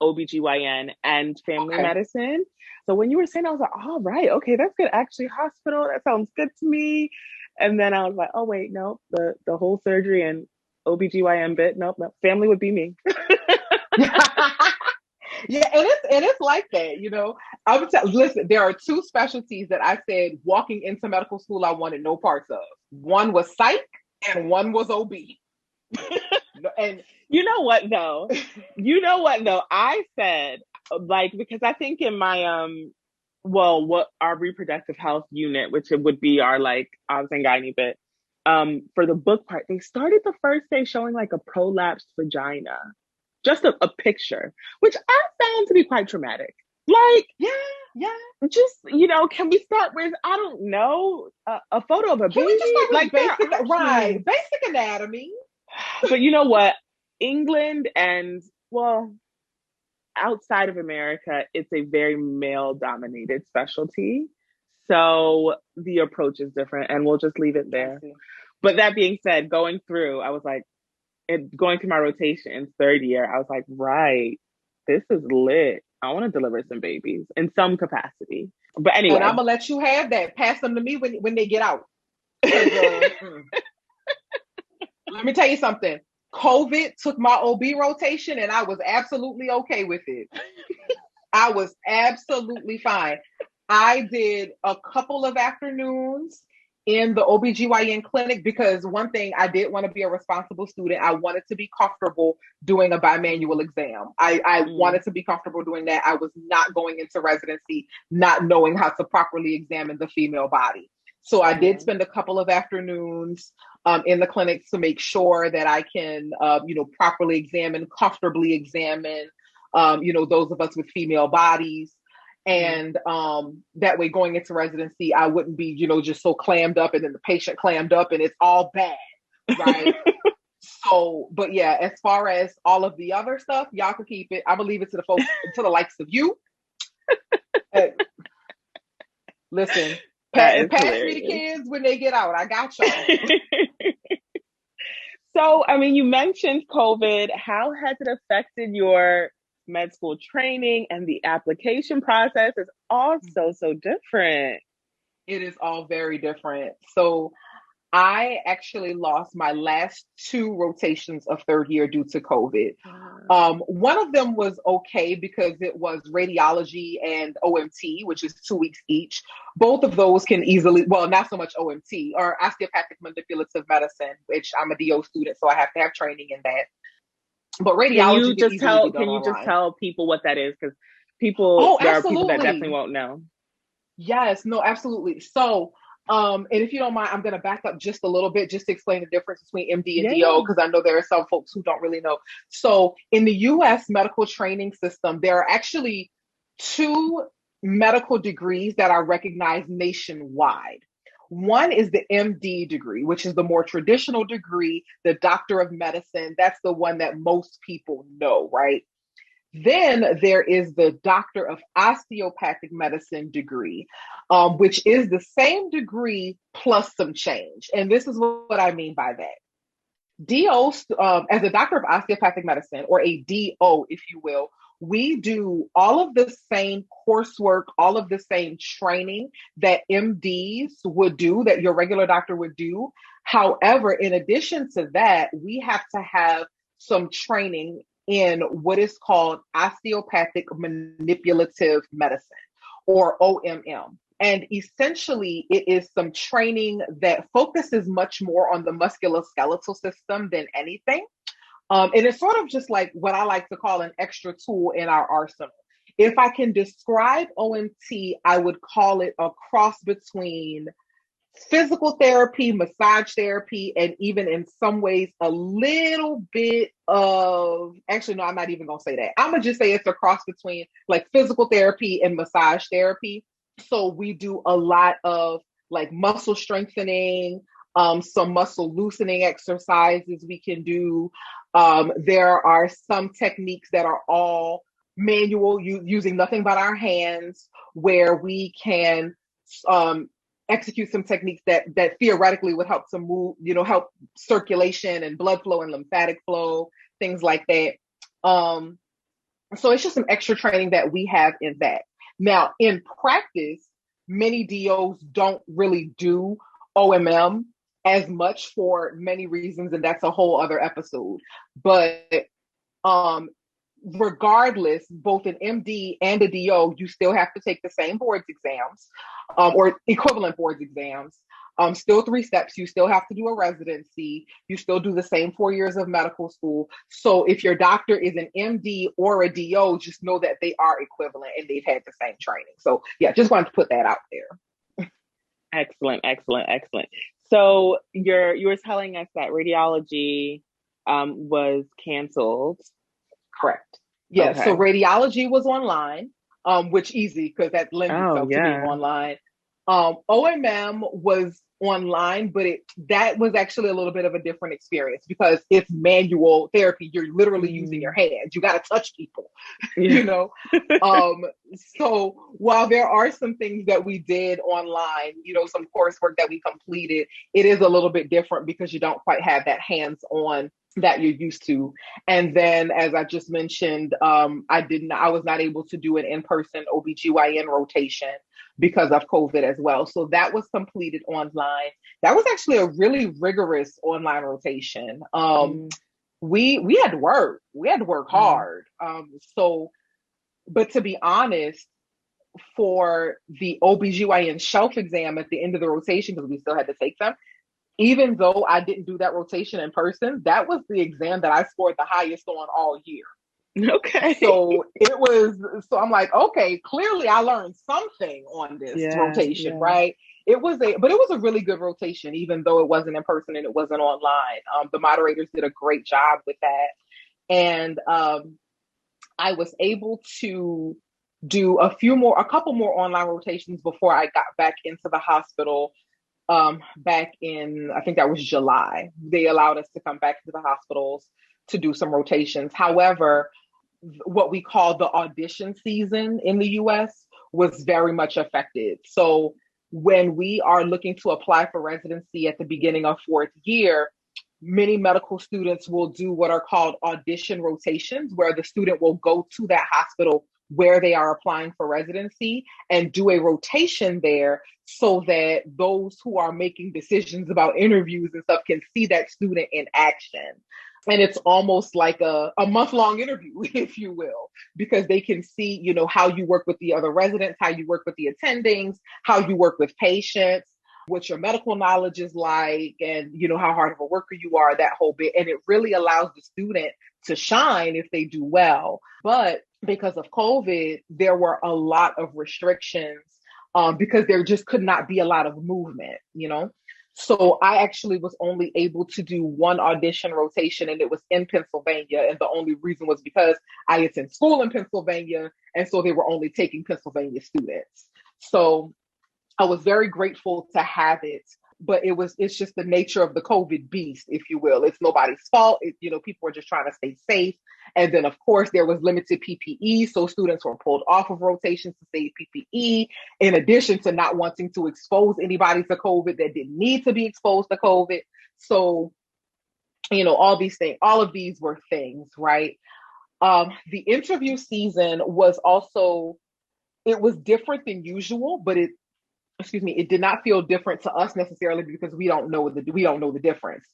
S1: OBGYN and family
S2: Okay.
S1: medicine. So when you were saying, I was like, all right, okay, that's good. Actually, hospital, that sounds good to me. And then I was like, oh wait, no, the whole surgery and OBGYN bit, nope, nope, family would be me.
S2: Yeah, and it's like that, listen, there are two specialties that I said walking into medical school I wanted no parts of. One was psych and one was OB. And
S1: You know what though? You know what though? I said, like, because I think in my well, what our reproductive health unit, which it would be our like obs and gynae bit, for the book part, they started the first day showing like a prolapsed vagina, just a picture, which I found to be quite traumatic. Like,
S2: Yeah, yeah.
S1: just can we start with, I don't know, a photo of a
S2: Can we just
S1: baby?
S2: start with
S1: Like there are
S2: basic, right?
S1: options.
S2: Basic anatomy.
S1: But you know what? England and, well, outside of America, it's a very male dominated specialty. So the approach is different, and we'll just leave it
S2: I
S1: there.
S2: see.
S1: But that being said, going through, I was like, going through my rotation in third year, I was like, right, this is lit. I want to deliver some babies in some capacity. But
S2: And I'm
S1: anyway,
S2: gonna let you have that. Pass them to me when they get out. Because let me tell you something. COVID took my OB rotation, and I was absolutely okay with it. I was absolutely fine. I did a couple of afternoons in the OBGYN clinic because one thing, I did want to be a responsible student. I wanted to be comfortable doing a bimanual exam. I
S1: mm,
S2: wanted to be comfortable doing that. I was not going into residency not knowing how to properly examine the female body. So I did
S1: yeah.
S2: spend a couple of afternoons in the clinics to make sure that I can, properly examine, comfortably examine, those of us with female bodies.
S1: Mm.
S2: And that way going into residency, I wouldn't be, just so clammed up and then the patient clammed up and it's all bad, right? So, but yeah, as far as all of the other stuff, y'all can keep it. I'm gonna leave it to the folks, to the likes of you. Uh, listen,
S1: That is
S2: pass me the
S1: hilarious.
S2: kids when they get out. I got y'all.
S1: So, I mean, you mentioned COVID. How has it affected your med school training, and the application process is also so different?
S2: It is all very different. So I actually lost my last two rotations of third year due to COVID. One of them was okay because it was radiology and OMT, which is 2 weeks each. Both of those can easily, well, not so much OMT or osteopathic manipulative medicine, which I'm a DO student, so I have to have training in that. But radiology can easily be done
S1: Can you just
S2: online.
S1: tell people what that is? Because
S2: Oh,
S1: there are people that definitely
S2: absolutely.
S1: won't know.
S2: Yes, no, absolutely. So, and if you don't mind, I'm going to back up just a little bit just to explain the difference between MD and
S1: Yeah,
S2: DO
S1: yeah.
S2: because I know there are some folks who don't really know. So, in the US medical training system, there are actually two medical degrees that are recognized nationwide. One is the MD degree, which is the more traditional degree, the Doctor of Medicine. That's the one that most people know, right? Then there is the Doctor of Osteopathic Medicine degree, which is the same degree plus some change. And this is what I mean by that. DO, as a Doctor of Osteopathic Medicine, or a DO, if you will, we do all of the same coursework, all of the same training that MDs would do, that your regular doctor would do. However, in addition to that, we have to have some training in what is called osteopathic manipulative medicine, or OMM. And essentially, it is some training that focuses much more on the musculoskeletal system than anything. And it's sort of just like what I like to call an extra tool in our arsenal. If I can describe OMT, I would call it a cross between physical therapy, massage therapy, and even in some ways a little bit of, actually, no, I'm not even going to say that. I'm going to just say it's a cross between like physical therapy and massage therapy. So we do a lot of like muscle strengthening, some muscle loosening exercises we can do. There are some techniques that are all manual, using nothing but our hands, where we can execute some techniques that theoretically would help to move, help circulation and blood flow and lymphatic flow, things like that. So it's just some extra training that we have in that. Now, in practice, many DOs don't really do OMM as much for many reasons, and that's a whole other episode. But um, regardless, both an MD and a DO, you still have to take the same boards exams, or equivalent boards exams. Still 3 steps. You still have to do a residency. You still do the same 4 years of medical school. So if your doctor is an MD or a DO, just know that they are equivalent and they've had the same training. So yeah, just wanted to put that out there.
S1: Excellent, excellent, excellent. So you were telling us that radiology was canceled.
S2: Correct. Yeah. So
S1: Okay.
S2: radiology was online, which easy because that lends
S1: Oh
S2: itself to being
S1: yeah.
S2: online. OMM was online, but that was actually a little bit of a different experience because it's manual therapy. You're literally using your
S1: Mm,
S2: hands. You got to touch people,
S1: yeah.
S2: you know. Um, so while there are some things that we did online, some coursework that we completed, it is a little bit different because you don't quite have that hands-on that you're used to. And then, as I just mentioned, I was not able to do an in-person OBGYN rotation because of COVID as well. So that was completed online. That was actually a really rigorous online rotation.
S1: Mm,
S2: We had to work. We had to work
S1: mm,
S2: hard. But to be honest, for the OBGYN shelf exam at the end of the rotation, because we still had to take them, even though I didn't do that rotation in person, that was the exam that I scored the highest on all year.
S1: okay.
S2: So I'm like, okay, clearly I learned something on this
S1: Yeah,
S2: rotation,
S1: yeah.
S2: right? But it was a really good rotation, even though it wasn't in person and it wasn't online. The moderators did a great job with that. And I was able to do a couple more online rotations before I got back into the hospital back in, I think that was July. They allowed us to come back to the hospitals to do some rotations. However, what we call the audition season in the US was very much affected. So when we are looking to apply for residency at the beginning of 4th year, many medical students will do what are called audition rotations, where the student will go to that hospital where they are applying for residency and do a rotation there so that those who are making decisions about interviews and stuff can see that student in action. And it's almost like a month-long interview, if you will, because they can see, how you work with the other residents, how you work with the attendings, how you work with patients, what your medical knowledge is like, and how hard of a worker you are, that whole bit. And it really allows the student to shine if they do well. But because of COVID, there were a lot of restrictions because there just could not be a lot of movement. So I actually was only able to do one audition rotation, and it was in Pennsylvania. And the only reason was because I attend school in Pennsylvania, and so they were only taking Pennsylvania students. So I was very grateful to have it, but it's just the nature of the COVID beast, if you will. It's nobody's fault. People were just trying to stay safe. And then of course there was limited PPE. So students were pulled off of rotations to save PPE, in addition to not wanting to expose anybody to COVID that didn't need to be exposed to COVID. So, all of these were things, right? The interview season was also, it was different than usual, but it did not feel different to us necessarily because we don't know the difference.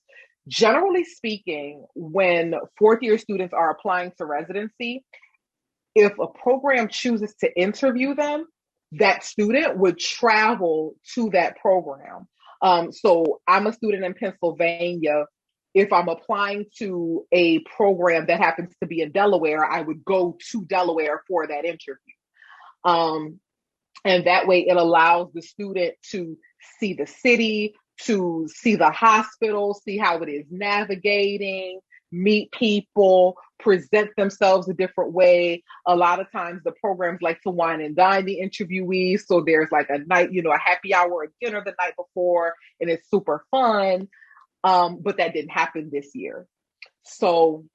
S2: Generally speaking, when 4th-year students are applying to residency, if a program chooses to interview them, that student would travel to that program. So I'm a student in Pennsylvania. If I'm applying to a program that happens to be in Delaware, I would go to Delaware for that interview. And that way it allows the student to see the city, to see the hospital, see how it is navigating, meet people, present themselves a different way. A lot of times the programs like to wine and dine the interviewees. So there's like a night, a happy hour or dinner the night before, and it's super fun. But that didn't happen this year. So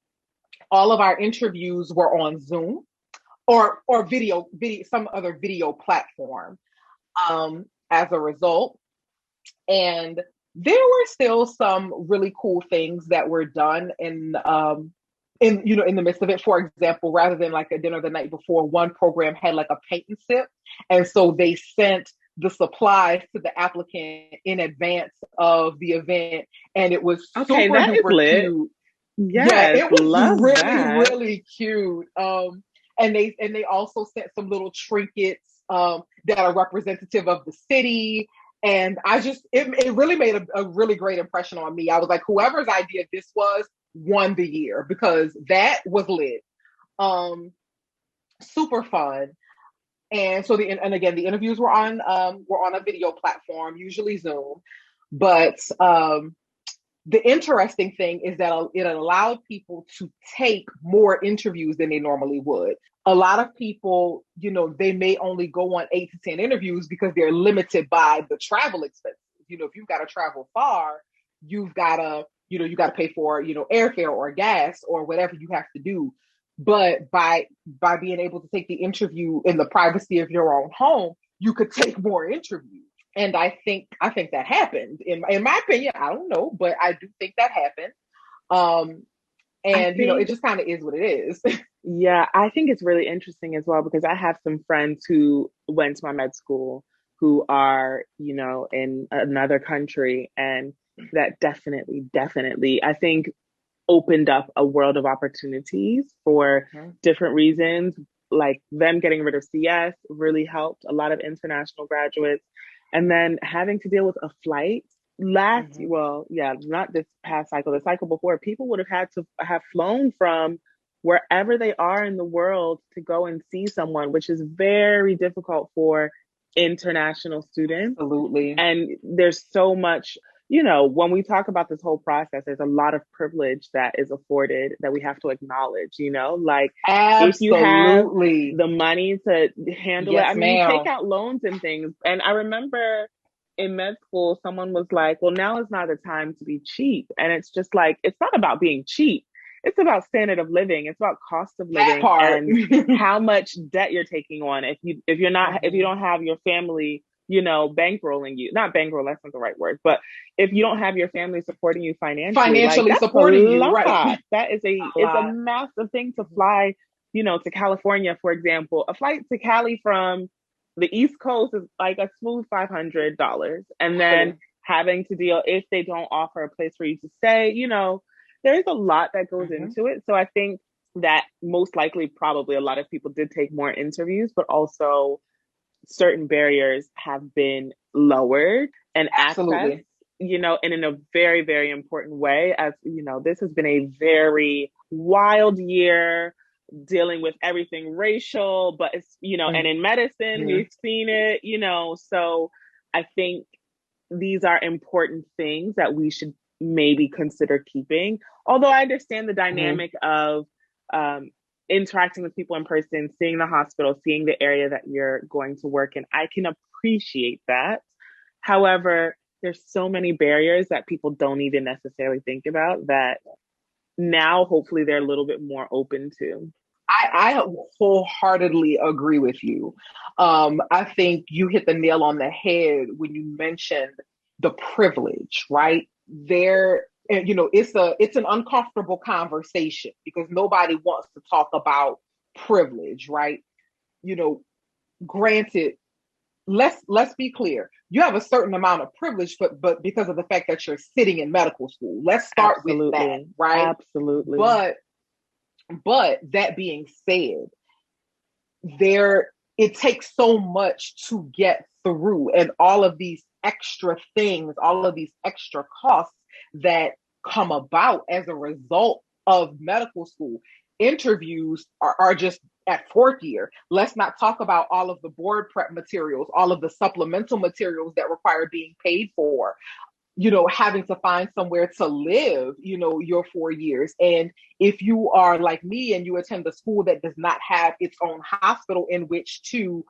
S2: all of our interviews were on Zoom or video, some other video platform as a result. And there were still some really cool things that were done in the midst of it. For example, rather than like a dinner the night before, one program had like a paint and sip. And so they sent the supplies to the applicant in advance of the event. And it was
S1: Okay,
S2: super
S1: that is
S2: duper
S1: lit.
S2: cute. Yeah,
S1: Yes,
S2: it was
S1: love
S2: really,
S1: that.
S2: really cute. And they also sent some little trinkets that are representative of the city. And it really made a really great impression on me. I was like, whoever's idea this was won the year, because that was lit. Super fun. And so and again, the interviews were on a video platform, usually Zoom. But the interesting thing is that it allowed people to take more interviews than they normally would. A lot of people, they may only go on 8 to 10 interviews because they're limited by the travel expenses. If you've got to travel far, you've got to, you got to pay for, airfare or gas or whatever you have to do. But by being able to take the interview in the privacy of your own home, you could take more interviews. And I think that happened. In my opinion, I don't know, but I do think that happened. And it just kind of is what it is.
S1: Yeah, I think it's really interesting as well, because I have some friends who went to my med school who are, in another country, and that definitely, I think opened up a world of opportunities for different reasons. Like them getting rid of CS really helped a lot of international graduates. And then having to deal with a flight well, yeah, not this past cycle, the cycle before, people would have had to have flown from wherever they are in the world to go and see someone, which is very difficult for international students.
S2: Absolutely.
S1: And there's so much, when we talk about this whole process, there's a lot of privilege that is afforded that we have to acknowledge, like
S2: Absolutely.
S1: if you have the money to handle it, I mean,
S2: ma'am.
S1: you take out loans and things. And I remember in med school, someone was like, well, now is not the time to be cheap. And it's just like, it's not about being cheap. It's about standard of living. It's about cost of living and how much debt you're taking on. If you don't have your family, bankrolling you, not bankroll, that's not the right word, but if you don't have your family supporting you financially
S2: supporting you, right?
S1: That is it's a massive thing to fly, to California, for example. A flight to Cali from the East Coast is like a smooth $500. And then having to deal, if they don't offer a place for you to stay, there's a lot that goes into it. So I think that most likely, probably a lot of people did take more interviews, but also certain barriers have been lowered and access, and in a very, very important way. As this has been a very wild year dealing with everything racial, but it's, and in medicine, we've seen it, so I think these are important things that we should maybe consider keeping. Although I understand the dynamic of interacting with people in person, seeing the hospital, seeing the area that you're going to work in. I can appreciate that. However, there's so many barriers that people don't even necessarily think about that now hopefully they're a little bit more open to.
S2: I wholeheartedly agree with you. I think you hit the nail on the head when you mentioned the privilege, right? It's an uncomfortable conversation because nobody wants to talk about privilege, right? Granted, let's be clear. You have a certain amount of privilege, but because of the fact that you're sitting in medical school, let's start with that, right?
S1: Absolutely.
S2: But that being said, it takes so much to get through, and all of these extra things, all of these extra costs that come about as a result of medical school. Interviews are just at fourth year. Let's not talk about all of the board prep materials, all of the supplemental materials that require being paid for, having to find somewhere to live, your 4 years. And if you are like me and you attend a school that does not have its own hospital in which to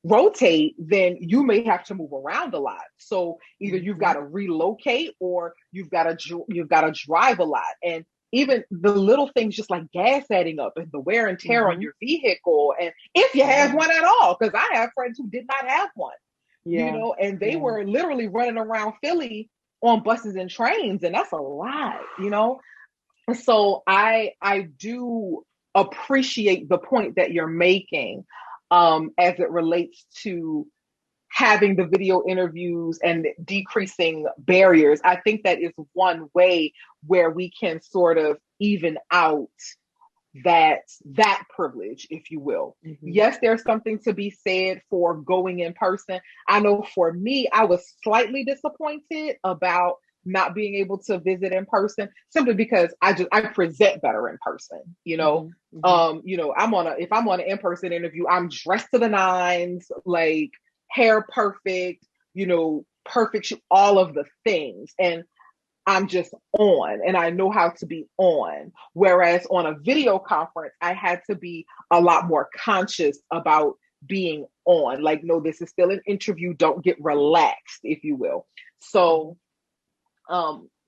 S2: rotate, then you may have to move around a lot. So either you've got to relocate or you've got to drive a lot. And even the little things, just like gas adding up and the wear and tear on your vehicle, and if you have one at all, because I have friends who did not have one, and they were literally running around Philly on buses and trains, and that's a lot, So I do appreciate the point that you're making as it relates to having the video interviews and decreasing barriers. I think that is one way where we can sort of even out that privilege, if you will.
S1: Mm-hmm.
S2: Yes, there's something to be said for going in person. I know for me, I was slightly disappointed about not being able to visit in person simply because I present better in person, you know.
S1: Mm-hmm. Mm-hmm.
S2: You know, if I'm on an in-person interview, I'm dressed to the nines, like hair perfect, you know, perfect, all of the things. And I'm just on and I know how to be on. Whereas on a video conference, I had to be a lot more conscious about being on. Like, no, this is still an interview. Don't get relaxed, if you will. So,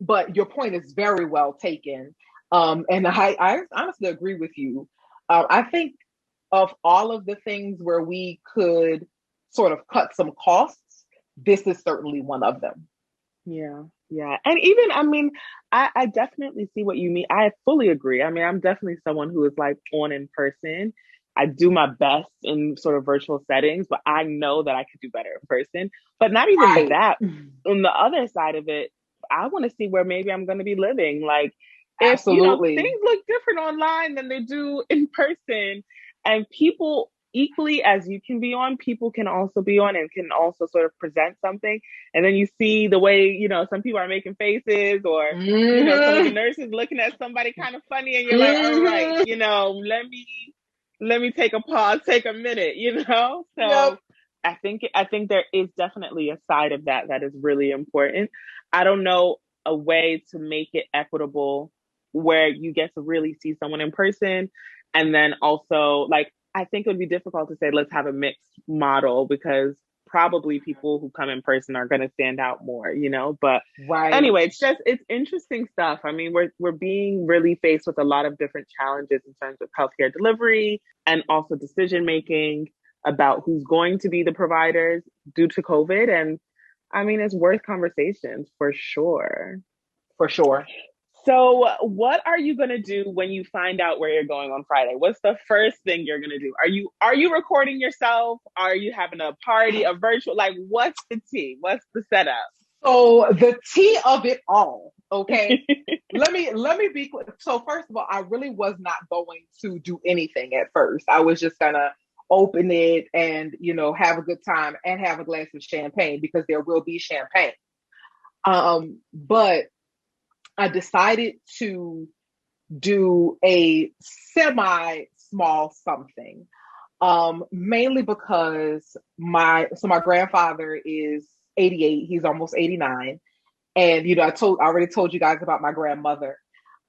S2: but your point is very well taken. And I honestly agree with you. I think of all of the things where we could sort of cut some costs, this is certainly one of them.
S1: Yeah, yeah. And even, I mean, I definitely see what you mean. I fully agree. I mean, I'm definitely someone who is like on in person. I do my best in sort of virtual settings, but I know that I could do better in person. But not even
S2: Right.
S1: that. On the other side of it, I want to see where maybe I'm going to be living. Like, if,
S2: Absolutely.
S1: things look different online than they do in person, and people equally as you can be on, people can also be on and can also sort of present something. And then you see the way, some people are making faces, or, some of the
S2: Mm-hmm.
S1: nurses looking at somebody kind of funny, and you're like, all right,
S2: Mm-hmm.
S1: let me take a pause, take a minute.
S2: Yep.
S1: So I think there is definitely a side of that is really important. I don't know a way to make it equitable where you get to really see someone in person, and then also, like, I think it would be difficult to say let's have a mixed model, because probably people who come in person are going to stand out more. But
S2: Right.
S1: anyway, it's interesting stuff. I mean, we're being really faced with a lot of different challenges in terms of healthcare delivery and also decision making about who's going to be the providers due to COVID. And I mean, it's worth conversations for sure.
S2: For sure.
S1: So, what are you going to do when you find out where you're going on Friday? What's the first thing you're going to do? Are you recording yourself? Are you having a party, a virtual? Like, what's the tea? What's the setup?
S2: So the tea of it all, okay? Let me be clear. So first of all, I really was not going to do anything at first. I was just gonna open it and have a good time and have a glass of champagne because there will be champagne. But I decided to do a semi small something. Mainly because my grandfather is 88, he's almost 89. And I already told you guys about my grandmother.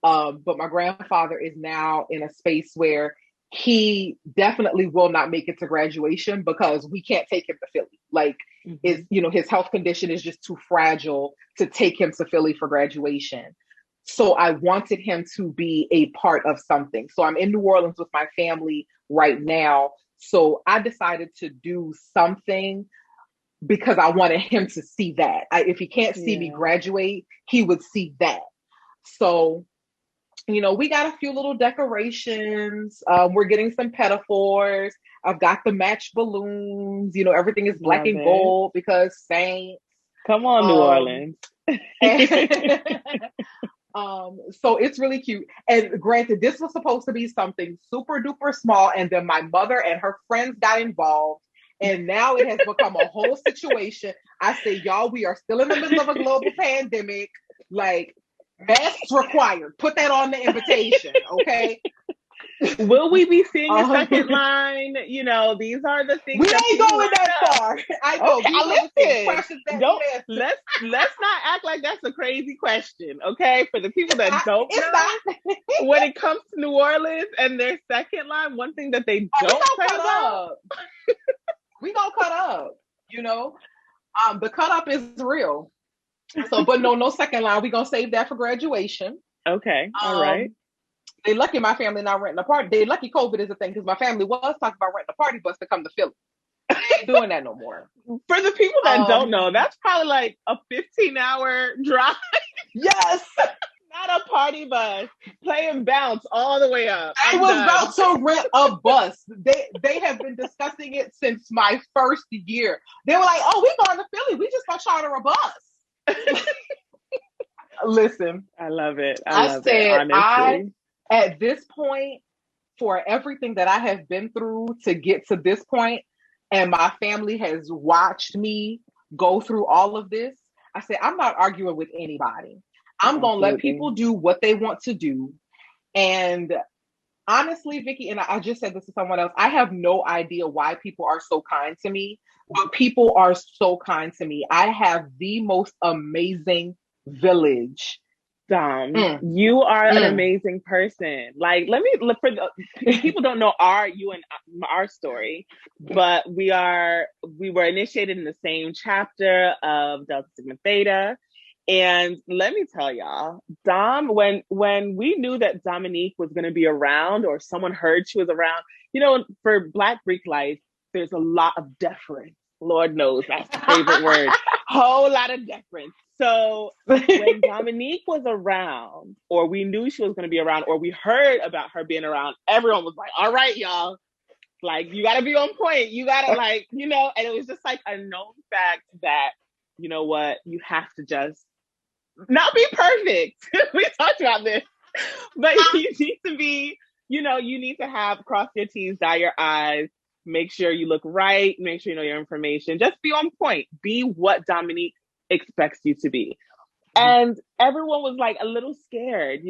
S2: But my grandfather is now in a space where he definitely will not make it to graduation because we can't take him to Philly. Like,
S1: Mm-hmm.
S2: his health condition is just too fragile to take him to Philly for graduation. So I wanted him to be a part of something. So I'm in New Orleans with my family right now. So I decided to do something because I wanted him to see that. If he can't see me
S1: Yeah.
S2: graduate, he would see that. So, we got a few little decorations. We're getting some pedophores. I've got the match balloons. Everything is black
S1: Love
S2: and
S1: it.
S2: gold because saints.
S1: Come on, New
S2: Um,
S1: Orleans.
S2: and so it's really cute. And granted, this was supposed to be something super duper small, and then my mother and her friends got involved, and now it has become a whole situation. I say, y'all, we are still in the middle of a global pandemic. Like, masks required. Put that on the invitation, okay?
S1: Will we be seeing a
S2: Um,
S1: second line? These are the
S2: we
S1: things that
S2: ain't
S1: people
S2: going
S1: want
S2: that
S1: to
S2: far. I
S1: know.
S2: know
S1: Okay,
S2: these are the things,
S1: listen.
S2: questions that
S1: Don't
S2: need answers.
S1: let's not act like that's a crazy question, okay? For the people
S2: It's
S1: that
S2: not.
S1: don't
S2: It's
S1: know,
S2: not.
S1: when it comes to New Orleans and their second line, one thing that they
S2: We
S1: don't
S2: gonna
S1: say
S2: cut
S1: about.
S2: up. We gonna cut up. You know, the cut up is real. So, but no second line. We gonna save that for graduation.
S1: Okay, all right.
S2: Um, they lucky my family not renting a party. They lucky COVID is a thing because my family was talking about renting a party bus to come to Philly. They ain't doing that no more.
S1: For the people that don't
S2: Um,
S1: know, that's probably like a 15-hour drive,
S2: yes,
S1: not a party bus. Play and bounce all the way up.
S2: I
S1: I'm
S2: was
S1: done.
S2: about to rent a bus. They have been discussing it since my first year. They were like, "Oh, we going to Philly. We just gonna charter a bus." Listen,
S1: I love it. I
S2: I
S1: love it,
S2: said,
S1: honestly.
S2: at this point, for everything that I have been through to get to this point, and my family has watched me go through all of this, I said, I'm not arguing with anybody. I'm going to let
S1: Absolutely.
S2: people do what they want to do. And honestly, Vicky, and I just said this to someone else, I have no idea why people are so kind to me, but people are so kind to me. I have the most amazing village.
S1: You are an amazing person. Like, let me look for people don't know you and our story, but we were initiated in the same chapter of Delta Sigma Theta. And let me tell y'all, when we knew that Dominique was going to be around, or someone heard she was around, for Black Greek life, there's a lot of deference. Lord knows that's the favorite word. Whole lot of deference. So when Dominique was around, or we knew she was going to be around, or we heard about her being around, everyone was like, all right, y'all, like, you got to be on point. You got to, like, and it was just like a known fact that, you know what, you have to just not be perfect. We talked about this, but you need to be, you need to have cross your T's, dot your I's, make sure you look right, make sure you know your information, just be on point, be what Dominique expects you to be. And everyone was like a little scared,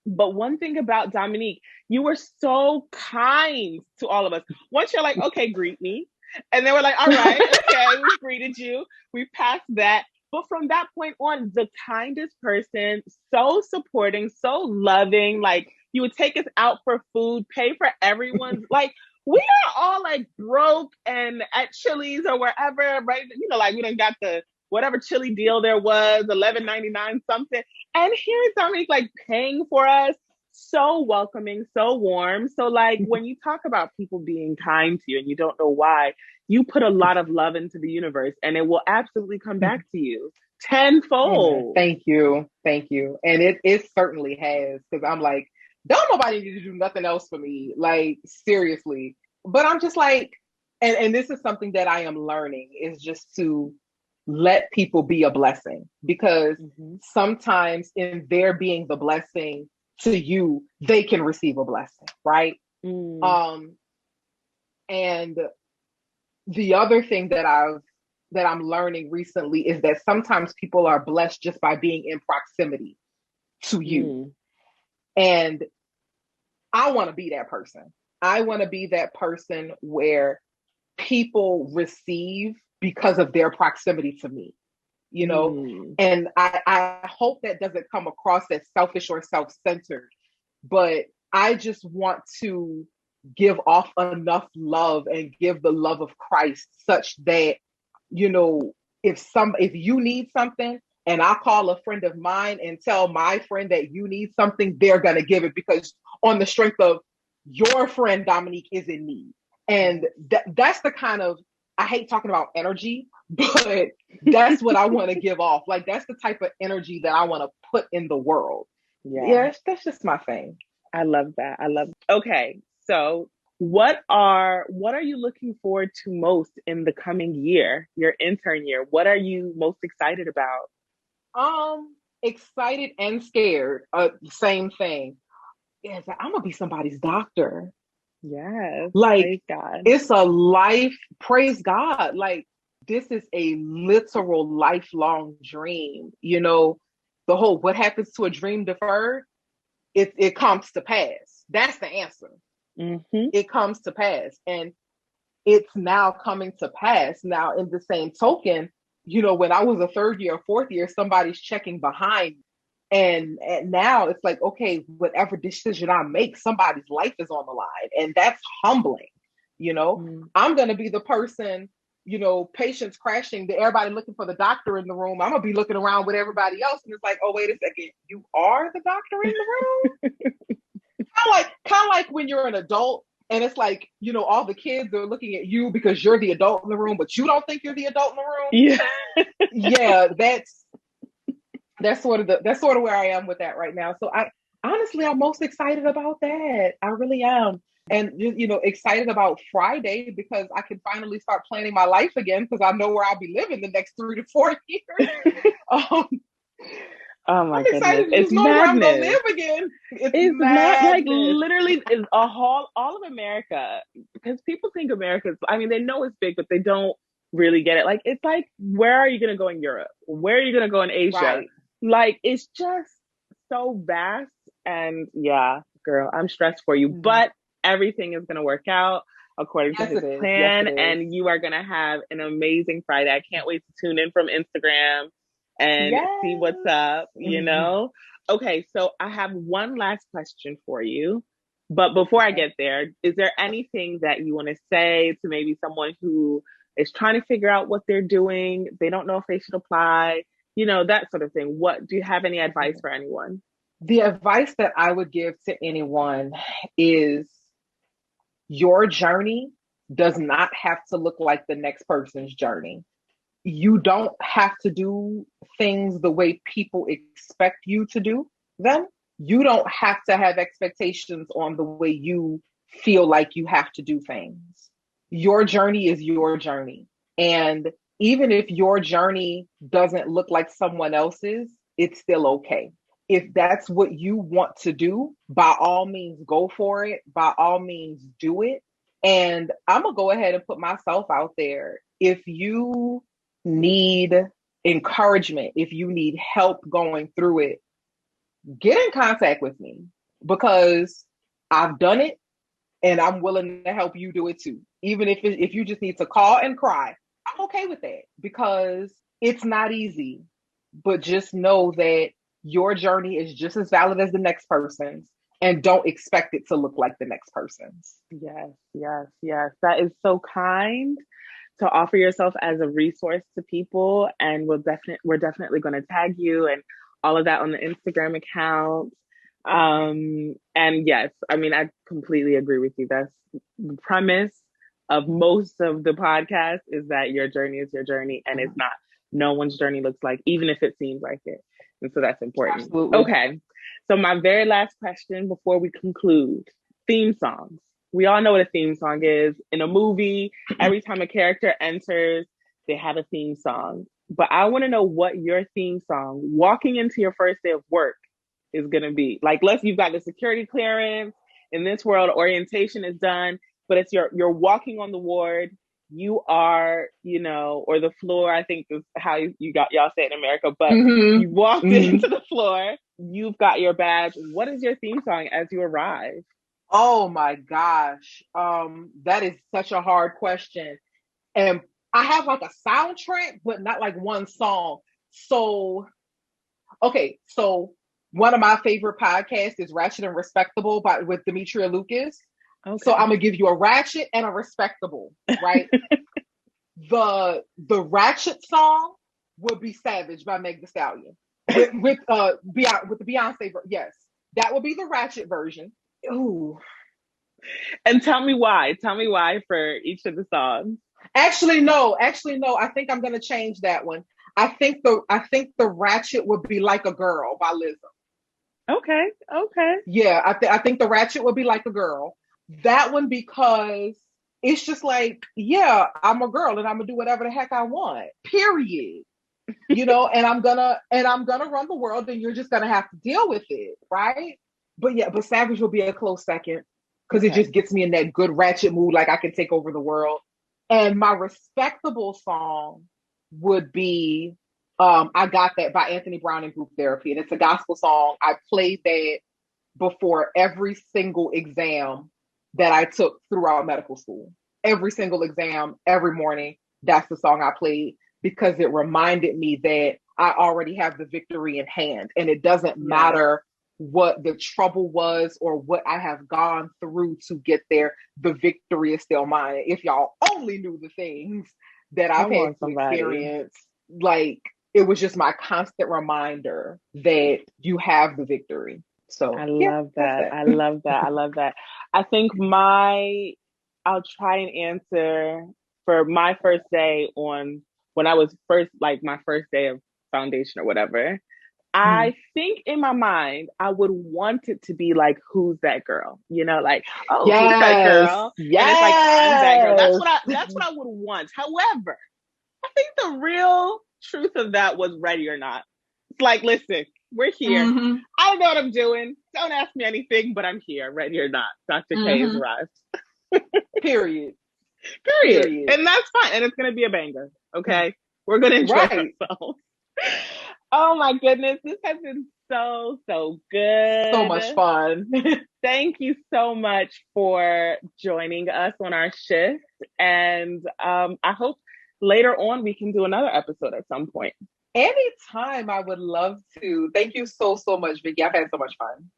S1: But one thing about Dominique, you were so kind to all of us. Once you're like, okay, greet me. And they were like, all right, okay, we greeted you. We passed that. But from that point on, the kindest person, so supporting, so loving. Like, you would take us out for food, pay for everyone's, like, we are all like broke and at Chili's or wherever, right? Like, we done got the whatever chili deal there was, $11.99 something. And here's Dominique like paying for us, so welcoming, so warm. So like when you talk about people being kind to you and you don't know why, you put a lot of love into the universe and it will absolutely come back to you tenfold.
S2: Thank you. And it certainly has, because I'm like, don't nobody need to do nothing else for me. Like, seriously. But I'm just like, and this is something that I am learning, is just to let people be a blessing, because sometimes in their being the blessing to you, they can receive a blessing, right? And the other thing that I'm learning recently is that sometimes people are blessed just by being in proximity to you. And I want to be that person. I want to be that person where people receive because of their proximity to me, and I hope that doesn't come across as selfish or self-centered, but I just want to give off enough love and give the love of Christ such that, if you need something and I call a friend of mine and tell my friend that you need something, they're going to give it, because on the strength of your friend Dominique is in need. And that's the kind of, I hate talking about energy, but that's what I want to give off. Like, that's the type of energy that I want to put in the world. Yeah, that's just my thing.
S1: I love that. Okay, so what are you looking forward to most in the coming year, your intern year? What are you most excited about?
S2: Excited and scared. Same thing. Yeah, I'm gonna be somebody's doctor.
S1: Yes.
S2: Like,
S1: praise God.
S2: It's a life, praise God. Like, this is a literal lifelong dream. The whole, what happens to a dream deferred? It comes to pass. That's the answer. It comes to pass. And it's now coming to pass. Now, in the same token, when I was a third year or fourth year, somebody's checking behind. And now it's like, okay, whatever decision I make, somebody's life is on the line. And that's humbling. I'm going to be the person, patients crashing, everybody looking for the doctor in the room. I'm going to be looking around with everybody else. And it's like, oh, wait a second, you are the doctor in the room? kind of like when you're an adult and it's like, all the kids are looking at you because you're the adult in the room, but you don't think you're the adult in the room. Yeah, that's sort of where I am with that right now. So I'm most excited about that. I really am. And, excited about Friday, because I can finally start planning my life again, because I know where I'll be living the next 3 to 4 years.
S1: Oh my
S2: I'm
S1: goodness.
S2: excited to
S1: It's
S2: know where I'm gonna
S1: madness.
S2: live again. It's
S1: It's mad, like
S2: madness.
S1: literally is all of America, because people think America's, I mean, they know it's big, but they don't really get it. Like, it's like, where are you going to go in Europe? Where are you going to go in Asia?
S2: Right.
S1: Like, it's just so vast. And yeah, girl, I'm stressed for you,
S2: Mhm.
S1: but everything is going to work out according to
S2: Yes,
S1: his
S2: it is. Yes,
S1: plan.
S2: it is.
S1: And you are going to have an amazing Friday. I can't wait to tune in from Instagram and see what's
S2: Yes.
S1: up, you
S2: Mhm.
S1: know? Okay, so I have one last question for you. But before I
S2: Okay.
S1: get there, is there anything that you want to say to maybe someone who is trying to figure out what they're doing? They don't know if they should apply, that sort of thing. What do you have any advice for anyone?
S2: The advice that I would give to anyone is your journey does not have to look like the next person's journey. You don't have to do things the way people expect you to do them. You don't have to have expectations on the way you feel like you have to do things. Your journey is your journey. And even if your journey doesn't look like someone else's, it's still okay. If that's what you want to do, by all means, go for it. By all means, do it. And I'm going to go ahead and put myself out there. If you need encouragement, if you need help going through it, get in contact with me because I've done it and I'm willing to help you do it too. Even if you just need to call and cry, I'm okay with that because it's not easy. But just know that your journey is just as valid as the next person's and don't expect it to look like the next person's.
S1: Yes, yes, yes. That is so kind to offer yourself as a resource to people. And we're definitely going to tag you and all of that on the Instagram account. And yes, I mean, I completely agree with you. That's the premise of most of the podcast, is that your journey is your journey and it's not. No one's journey looks like, even if it seems like it. And so that's important.
S2: Absolutely.
S1: Okay. So my very last question before we conclude: theme songs. We all know what a theme song is. In a movie, every time a character enters, they have a theme song. But I want to know what your theme song walking into your first day of work is going to be. Like, you've got the security clearance. In this world, orientation is done, but it's you're walking on the ward. You are, or the floor, I think is how you got y'all say it in America, but
S2: Mm-hmm.
S1: you walked
S2: Mm-hmm.
S1: into the floor. You've got your badge. What is your theme song as you arrive?
S2: Oh my gosh. That is such a hard question. And I have like a soundtrack, but not like one song. So, okay, so one of my favorite podcasts is Ratchet and Respectable with Demetria Lucas. So I'm
S1: Okay.
S2: gonna give you a Ratchet and a Respectable, right? The Ratchet song would be Savage by Meg Thee Stallion. With the Beyonce yes. That would be the Ratchet version. Ooh.
S1: And tell me why. Tell me why for each of the songs.
S2: Actually, no. Actually, no. I think I'm gonna change that one. I think the Ratchet would be Like a Girl by Lizzo.
S1: Okay. Okay.
S2: Yeah, I think the Ratchet would be Like a Girl. That one because it's just like, yeah, I'm a girl and I'm gonna do whatever the heck I want. Period. And I'm gonna run the world, and you're just gonna have to deal with it, right? But yeah, but Savage will be a close second because it
S1: Okay.
S2: just gets me in that good ratchet mood, like I can take over the world. And my respectable song would be I Got That by Anthony Brown and Group Therapy. And it's a gospel song. I played that before every single exam that I took throughout medical school. Every single exam, every morning, that's the song I played because it reminded me that I already have the victory in hand. And it doesn't
S1: Yes.
S2: matter what the trouble was or what I have gone through to get there, the victory is still mine. If y'all only knew the things that I've
S1: Come
S2: had
S1: on,
S2: to
S1: somebody.
S2: experience, like it was just my constant reminder that you have the victory.
S1: I
S2: So yeah,
S1: love
S2: that's
S1: that.
S2: that.
S1: I love that. I love that. I think I'll try and answer for my first day on when I was first, like my first day of foundation or whatever.
S2: Mm.
S1: I think in my mind, I would want it to be like, who's that girl? Like, oh, who's that
S2: Yes,
S1: girl? And it's like, I'm that girl. That's
S2: yes.
S1: that's what I would want. However, I think the real truth of that was Ready or Not. It's like, listen, We're here.
S2: Mm-hmm.
S1: I don't know what I'm doing. Don't ask me anything, but I'm here, ready or not. Dr. K has
S2: Mm-hmm.
S1: arrived.
S2: Period.
S1: Period.
S2: Period.
S1: And that's fine. And it's going to be a banger. Okay. We're going to enjoy
S2: Right.
S1: ourselves. Oh my goodness. This has been so
S2: So much
S1: good.
S2: fun.
S1: Thank you so much for joining us on our shift. And I hope later on we can do another episode at some point.
S2: Anytime, I would love to. Thank you so much, Vicky. I've had so much fun.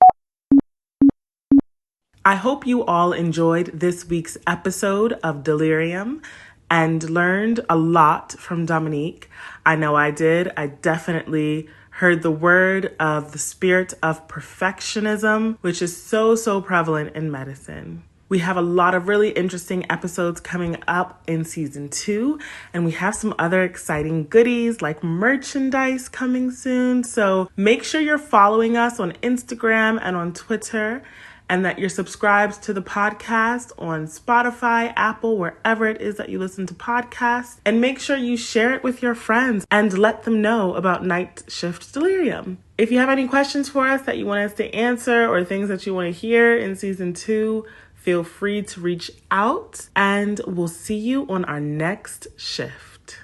S3: I hope you all enjoyed this week's episode of Delirium and learned a lot from Dominique. I know I did. I definitely heard the word of the spirit of perfectionism, which is so prevalent in medicine. We have a lot of really interesting episodes coming up in season 2, and we have some other exciting goodies like merchandise coming soon. So make sure you're following us on Instagram and on Twitter, and that you're subscribed to the podcast on Spotify, Apple, wherever it is that you listen to podcasts. And make sure you share it with your friends and let them know about Night Shift Delirium. If you have any questions for us that you want us to answer or things that you want to hear in season 2, feel free to reach out, and we'll see you on our next shift.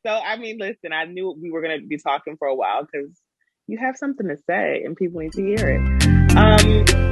S1: So, I mean, listen, I knew we were going to be talking for a while because you have something to say and people need to hear it.